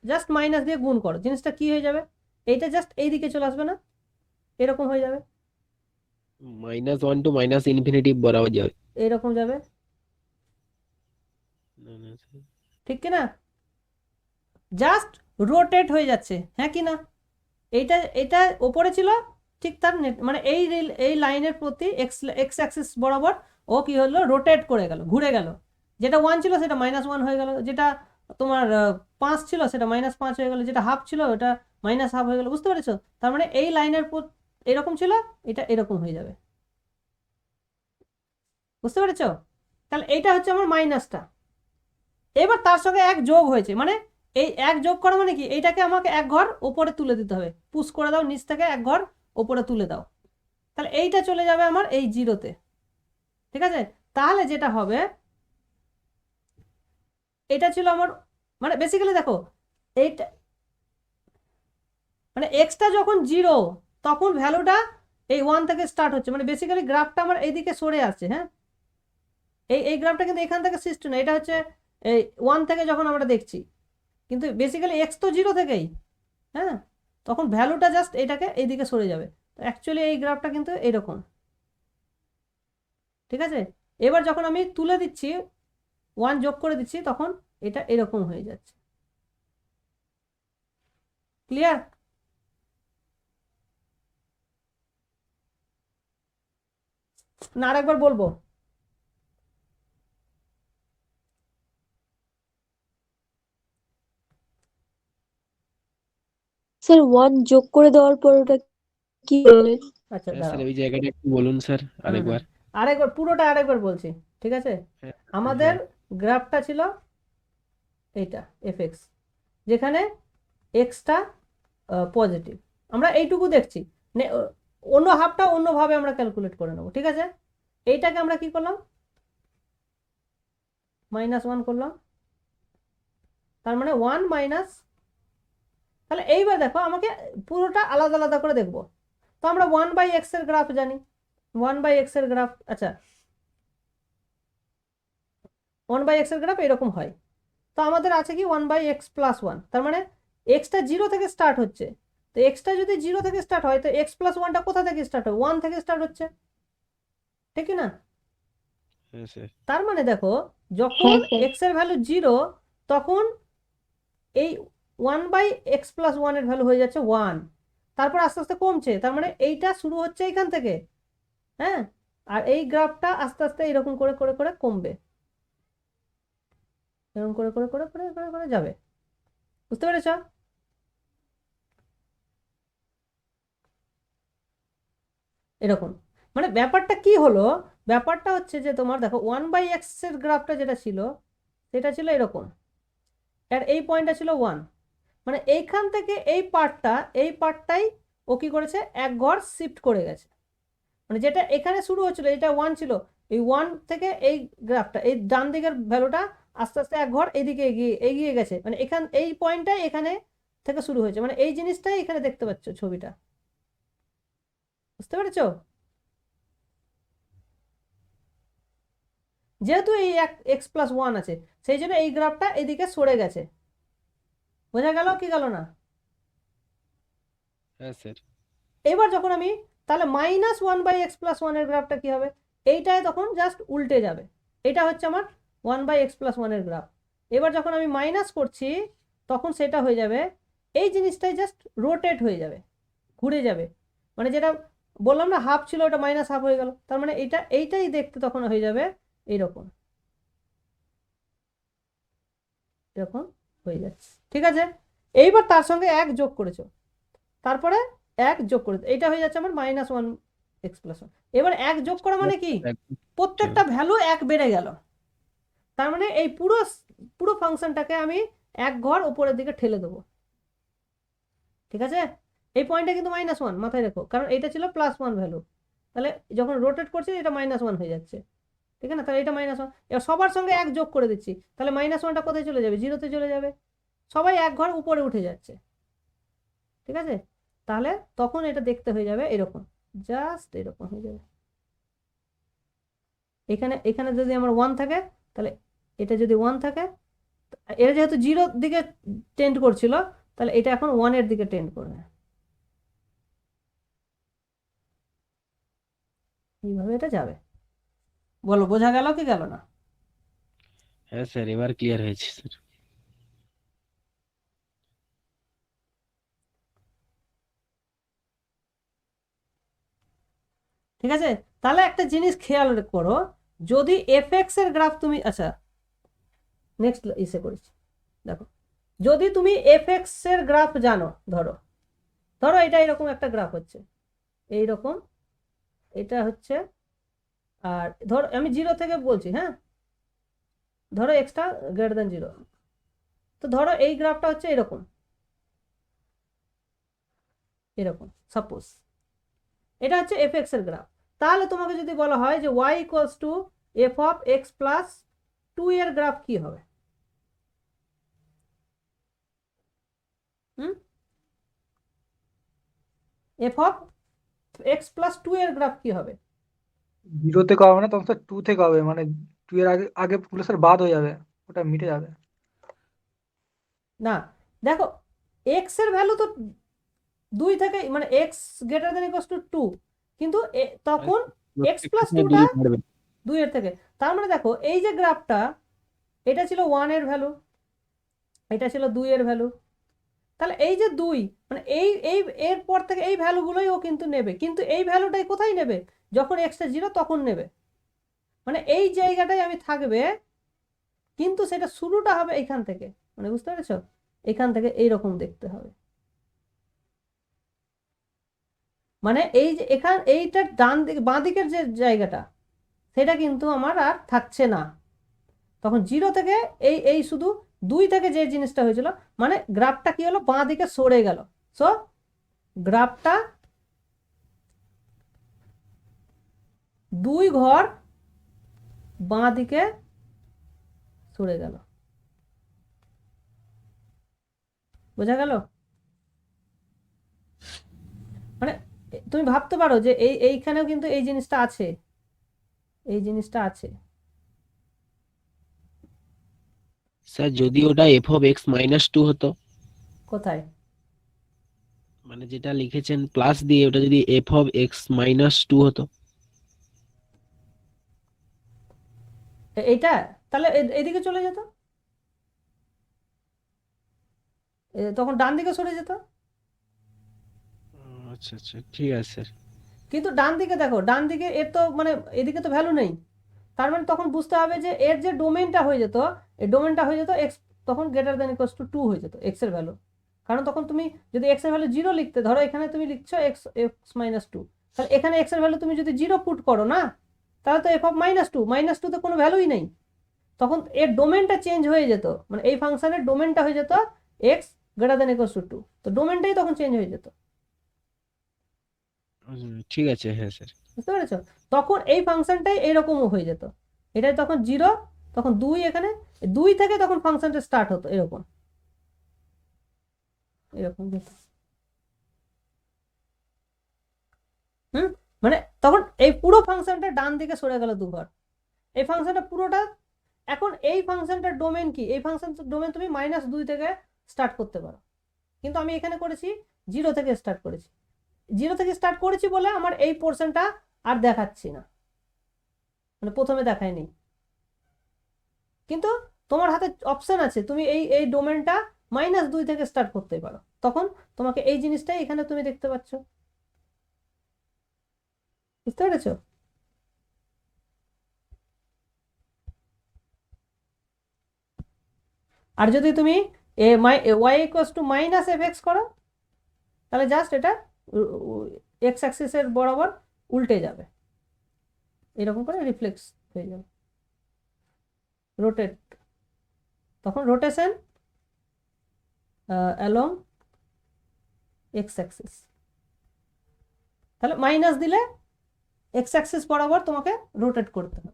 জাস্ট মাইনাস দিয়ে গুণ করো, জিনিসটা কি হয়ে যাবে? এইটা জাস্ট এই দিকে চলে আসবে না, এরকম হয়ে যাবে, -1 to -ইনফিনিটি বরাবর যাবে। এরকম যাবে, না না স্যার, ঠিক কি না? জাস্ট রোটেট হয়ে যাচ্ছে, হ্যাঁ কি না? এইটা এটা ওপরে ছিল, ঠিক তার মানে এই লাইনের প্রতি এক্স এক্স অ্যাক্সিস বরাবর ও কি হলো, রোটেট করে গেল, ঘুরে গেল। যেটা ওয়ান ছিল সেটা মাইনাস ওয়ান হয়ে গেল, যেটা তোমার 5 ছিল সেটা -5 হয়ে গেল, যেটা হাফ ছিল ওটা -হাফ হয়ে গেল, বুঝতে পেরেছো? তার মানে এই লাইনের এরকম ছিল, এটা এরকম হয়ে যাবে, বুঝতে পেরেছো? তাহলে এইটা হচ্ছে আমার মাইনাসটা। এবার তার সঙ্গে এক যোগ হয়েছে, মানে এই এক যোগ করা মানে কি, এইটাকে আমাকে এক ঘর ওপরে তুলে দিতে হবে, পুশ করে দাও নিচ থেকে এক ঘর ওপরে তুলে দাও, তাহলে এইটা চলে যাবে আমার এই জিরোতে, ঠিক আছে? তাহলে যেটা হবে, এটা ছিল আমার মানে বেসিক্যালি দেখো এইটা মানে এক্সটা যখন জিরো তখন ভ্যালুটা এই ওয়ান থেকে স্টার্ট হচ্ছে, মানে বেসিক্যালি গ্রাফটা আমার এইদিকে সরে আসছে, হ্যাঁ? এই গ্রাফটা কিন্তু এখান থেকে সৃষ্টি না, এটা হচ্ছে এই ওয়ান থেকে যখন আমরা দেখছি, কিন্তু বেসিক্যালি এক্স তো জিরো থেকেই, হ্যাঁ? তখন ভ্যালুটা জাস্ট এটাকে এইদিকে সরে যাবে, তো অ্যাকচুয়ালি এই গ্রাফটা কিন্তু এরকম, ঠিক আছে? এবার যখন আমি তুলে দিচ্ছি, ওয়ান যোগ করে দিচ্ছি, তখন এটা এরকম হয়ে যাচ্ছে, ক্লিয়ার? না আরেকবার বলবো? স্যার ওয়ান যোগ করে দেওয়ার পর ওটা কি বলে? আচ্ছা স্যার দাঁড়াও, ওই জায়গাটা একটু বলুন স্যার আরেকবার। আরেকবার পুরোটা আরেকবার বলছি, ঠিক আছে? হ্যাঁ, আমাদের হ্যাঁ। গ্রাফটা ছিল এইটা এফ এক্স, যেখানে এক্সটা পজিটিভ, আমরা এইটুকু দেখছি, অন্য হাফটা অন্যভাবে আমরা ক্যালকুলেট করে নেবো, ঠিক আছে? এইটাকে আমরা কি করলাম, -1 করলাম, তার মানে ওয়ান মাইনাস, তাহলে এইবার দেখো আমাকে পুরোটা আলাদা আলাদা করে দেখবো। তো আমরা ওয়ান বাই এক্স এর গ্রাফ জানি, ওয়ান বাই এক্স এর গ্রাফ, আচ্ছা ওয়ান বাই এক্স এর গ্রাফ এরকম হয়। তো আমাদের আছে কি one by x plus one, তার মানে এক্সটা জিরো থেকে স্টার্ট হচ্ছে, তো এক্সটা যদি জিরো থেকে স্টার্ট হয় তো এক্স প্লাস ওয়ানটা কোথা থেকে স্টার্ট হয়, ওয়ান থেকে স্টার্ট হচ্ছে, ঠিক না? হ্যাঁ স্যার। তার মানে দেখো যখন হ্যাঁ স্যার। এক্স এর ভ্যালু জিরো, তখন এই ওয়ান বাই এক্স প্লাস ওয়ানের ভ্যালু হয়ে যাচ্ছে ওয়ান, তারপর আস্তে আস্তে কমছে, তার মানে এইটা শুরু হচ্ছে এখান থেকে, হ্যাঁ? আর এই গ্রাফটা আস্তে আস্তে এরকম করে করে করে কমবে, এরকম করে করে করে করে করে করে যাবে, বুঝতে পেরেছ? এরকম মানে ব্যাপারটা কি হলো, ব্যাপারটা হচ্ছে যে তোমার দেখো ওয়ান বাই এক্স এর গ্রাফটা যেটা ছিল সেটা ছিল এরকম, আর এই পয়েন্টটা ছিল ওয়ান, মানে এইখান থেকে এই পার্টটাই ও কি করেছে, এক ঘর শিফট করে গেছে। মানে যেটা এখানে শুরু হচ্ছিল, এটা 1 ছিল, এই 1 থেকে এই গ্রাফটা, এই ডান দিকের ভ্যালুটা আস্তে আস্তে এক ঘর এদিকে এগিয়ে এগিয়ে গেছে। মানে এই পয়েন্টটাই এখানে থেকে শুরু হয়েছে, মানে এই জিনিসটাই এখানে দেখতে পাচ্ছ ছবিটা, বুঝতে পেরেছো? যেহেতু এই x+1 আছে, সেই জন্য এই গ্রাফটা এদিকে সরে গেছে। বোঝা গেল কি গেল না? হ্যাঁ স্যার। এবার যখন আমি তাহলে -1/x+1 এর গ্রাফটা কি হবে, এইটায় তখন জাস্ট উল্টে যাবে। এটা হচ্ছে আমার 1/x+1 এর গ্রাফ। এবার যখন আমি মাইনাস করছি তখন সেটা হয়ে যাবে, এই জিনিসটাই জাস্ট রোটেট হয়ে যাবে, ঘুরে যাবে। মানে যেটা বললাম না হাফ ছিল, ওটা -হাফ হয়ে গেল। তার মানে এইটাই দেখতে তখন হয়ে যাবে এইরকম, এরকম হয়ে যাচ্ছে। ঠিক আছে, এইবার তার সঙ্গে 1 যোগ করেছো, তারপরে 1 যোগ করে এইটা হয়ে যাচ্ছে আমার -1x+1। এবার 1 যোগ করা মানে কি, প্রত্যেকটা ভ্যালু 1 বেড়ে গেল। তার মানে এই পুরো ফাংশনটাকে আমি এক ঘর উপরের দিকে ঠেলে দেবো। ঠিক আছে, এই পয়েন্টটা কিন্তু -1 মাথায় রেখো, কারণ এটা ছিল +1 ভ্যালু, তাহলে যখন রোটেট করছি এটা -1 হয়ে যাচ্ছে। ঠিক আছে না, তাহলে এটা -1। এবার সবার সঙ্গে 1 যোগ করে দিচ্ছি, তাহলে -1টা কোথায় চলে যাবে, 0-তে চলে যাবে। সবাই এক ঘর উপরে উঠে যাচ্ছে। ঠিক আছে, তাহলে তখন এটা দেখতে হয়ে যাবে এরকম, জাস্ট এরকম হয়ে যাবে। এখানে এখানে যদি আমার 1 থাকে, তাহলে এটা যদি 1 থাকে, এটা যেহেতু 0-র দিকে টেন্ড করছিল, তাহলে এটা এখন 1-এর দিকে টেন্ড করবে। এইভাবে এটা যাবে। বলো বোঝা গেল কি গেল না? হ্যাঁ স্যার, এবার ক্লিয়ার হয়েছে স্যার। ঠিক আছে, তাহলে একটা জিনিস খেয়াল করো, যদি fx এর গ্রাফ তুমি, আচ্ছা নেক্সট ইসে করেছি, দেখো যদি তুমি fx এর গ্রাফ জানো, ধরো এটা এরকম একটা গ্রাফ হচ্ছে, এইরকম এটা হচ্ছে, আর ধরো আমি 0 থেকে বলছি, হ্যাঁ ধরো এক্সটা গ্রেটার 0, তো ধরো এই গ্রাফটা হচ্ছে এরকম এরকম সাপোজ, এটা হচ্ছে fx এর গ্রাফ। তাহলে তোমাকে যদি বলা হয় যে y = f(x+2) এর গ্রাফ কি হবে? f(x+2) এর গ্রাফ কি হবে? 0 থেকে হবে না, তখন স্যার 2 থেকে হবে, মানে 2 এর আগে আগে পুরো স্যার বাদ হয়ে যাবে, ওটা মিটে যাবে। না দেখো, x এর ভ্যালু তো 2 থেকে, মানে x > 2, কিন্তু তখন x+2টা 2 এর থেকে। তার মানে দেখো এই যে গ্রাফটা, এটা ছিল 1 এর ভ্যালু, এটা ছিল 2 এর ভ্যালু, তাহলে এই যে 2, মানে এই এই এর পর থেকে এই ভ্যালুগুলোই ও কিন্তু নেবে, কিন্তু এই ভ্যালুটাই কোথায় নেবে, যখন x-টা 0 তখন নেবে। মানে এই জায়গাটাই আমি থাকবে, কিন্তু সেটা শুরুটা হবে এইখান থেকে, মানে বুঝতে পেরেছো, এখান থেকে এইরকম দেখতে হবে। মানে এই যে এইটার ডান দিকে বাঁ দিকের যে জায়গাটা, সেটা কিন্তু আমার আর থাকছে না। তখন 0 থেকে এই শুধু 2 থেকে যে জিনিসটা হয়েছিল, মানে গ্রাফটা কি হলো, বাঁ দিকে সরে গেল। সো গ্রাফটা 2 ঘর বাঁ দিকে সরে গেল। বোঝা গেল? মানে তুমি ভাবতে পারো যে এইখানেও কিন্তু এই জিনিসটা আছে, এই জিনিসটা আছে। স্যার যদি ওটা f(x-2) হতো, কোথায়? মানে যেটা লিখেছেন প্লাস দিয়ে, ওটা যদি f(x-2) হতো। এইটা তাহলে এদিকে চলে যেত, তখন ডান দিকে সরে যেত। আচ্ছা আচ্ছা, ঠিক আছে স্যার। কিন্তু ডান দিকে দেখো, ডান দিকে এর তো মানে এদিকে তো ভ্যালু নেই, তার মানে তখন বুঝতে হবে যে এর যে ডোমেনটা হয়ে যেত, এই ডোমেনটা হয়ে যেত x, তখন > 2 হয়ে যেত x এর ভ্যালু। কারণ তখন তুমি যদি x এর ভ্যালু 0 লিখতে, ধরো এখানে তুমি লিখছো x-2, তাহলে এখানে x এর ভ্যালু তুমি যদি 0 পুট করো না, তাহলে তো f(-2) তে কোনো ভ্যালুই নেই, তখন এর ডোমেনটা চেঞ্জ হয়ে যেত, মানে এই ফাংশনের ডোমেনটা হয়ে যেত x > 2, তো ডোমেনটাই তখন চেঞ্জ হয়ে যেত। ঠিক আছে, হ্যাঁ স্যার। বুঝতে পেরেছো? তখন এই ফাংশনটাই এরকমও হয়ে যেত, এটাই তখন 0, তখন 2 এখানে, 2 থেকে তখন ফাংশনটা স্টার্ট হতো এরকম এরকম যেত। হুম, মানে তখন এই পুরো ফাংশনটা ডান দিকে সরে গেল 2 ঘর। এই ফাংশনটা পুরোটা, এখন এই ফাংশনটার ডোমেন কি? এই ফাংশন ডোমেন তুমি -2 থেকে স্টার্ট করতে পারো, কিন্তু আমি এখানে করেছি 0 থেকে স্টার্ট করেছি। 0 থেকে স্টার্ট করেছি বলে আমার এই পোর্শনটা আর দেখাচ্ছি না, মানে প্রথমে দেখায়নি। কিন্তু তোমার হাতে অপশন আছে, তুমি এই এই ডোমেনটা -2 থেকে স্টার্ট করতে পারো, তখন তোমাকে এই জিনিসটাই এখানে তুমি দেখতে পাচ্ছ। বুঝতে পেরেছো? আর যদি তুমি y -fx করো, তাহলে জাস্ট এটা এক্স অ্যাক্সিসের বরাবর উল্টে যাবে, এরকম করে রিফ্লেক্স হয়ে যাবে, রোটেট, তখন রোটেশন অ্যালং এক্স অ্যাক্সিস। তাহলে মাইনাস দিলে এক্স অ্যাক্সিস বরাবর তোমাকে রোটেট করতে হবে।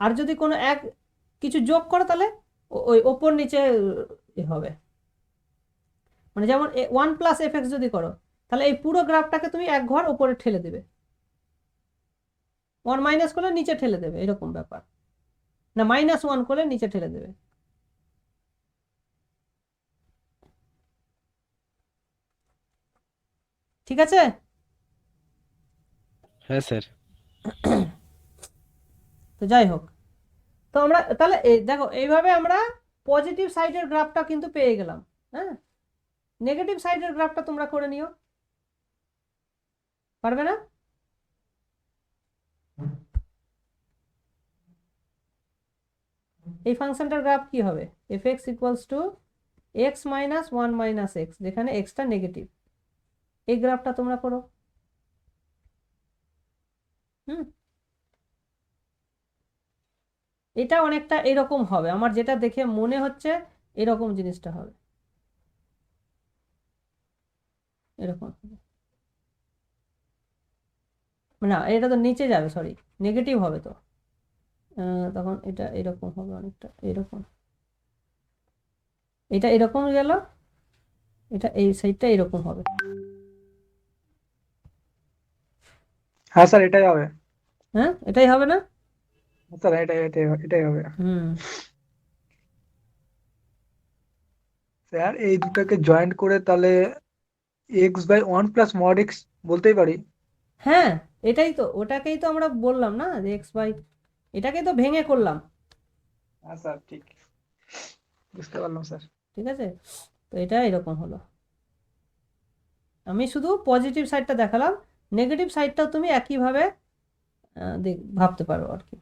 আর যদি কোনো কিছু যোগ করো তাহলে ওই ওপর নিচে হবে, মানে যেমন 1 + fx যদি করো, তাহলে এই পুরো গ্রাফটাকে তুমি 1 ঘর উপরে ঠেলে দেবে, 1 মাইনাস করলে নিচে ঠেলে দেবে, এরকম ব্যাপার, না -1 করলে নিচে ঠেলে দেবে। ঠিক আছে? হ্যাঁ স্যার। তো যাই হোক, তো আমরা তাহলে দেখো এইভাবে আমরা পজিটিভ সাইডের গ্রাফটা কিন্তু পেয়ে গেলাম। হ্যাঁ, নেগেটিভ সাইডের গ্রাফটা তোমরা করে নিও, পারবে না? এই ফাংশনটার গ্রাফ কি হবে? fx = x - 1 - x, যেখানে xটা নেগেটিভ, এই গ্রাফটা তোমরা করো। এটা অনেকটা এরকম হবে, আমার যেটা দেখে মনে হচ্ছে এরকম জিনিসটা হবে, এরকম হবে। না, এটা তো নিচে যাবে, সরি, নেগেটিভ হবে তো, তখন এটা এরকম হবে, অনেকটা এরকম, এটা এরকম গেল, এটা এই সাইডটা এরকম হবে। হ্যাঁ স্যার, এটাই হবে। হ্যাঁ, এটাই হবে না? স্যার এটাই হবে। স্যার এই দুটাকে জয়েন্ট করে তাহলে x/1 + mod x বলতেই পারি। হ্যাঁ, এটাই তো, ওটাকেই তো আমরা বললাম না যে এটাকেই তো ভেঙে করলাম। হ্যাঁ স্যার, ঠিক বুঝতে পারলাম স্যার। ঠিক আছে, তো এটা এরকম হলো। আমি শুধু পজিটিভ সাইডটা দেখালাম, নেগেটিভ সাইডটাও তুমি একইভাবে ভাবতে পারো আর কি।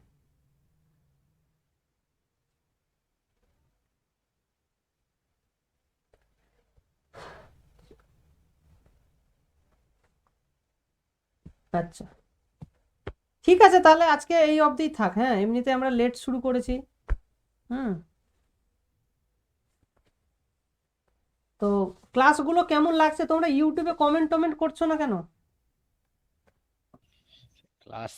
আচ্ছা, ঠিক আছে, তাহলে আজকে এই অবধিই থাক। হ্যাঁ, এমনিতে আমরা লেট শুরু করেছি। তো ক্লাসগুলো কেমন লাগছে? তোমরা ইউটিউবে কমেন্ট করছো না কেন? ক্লাস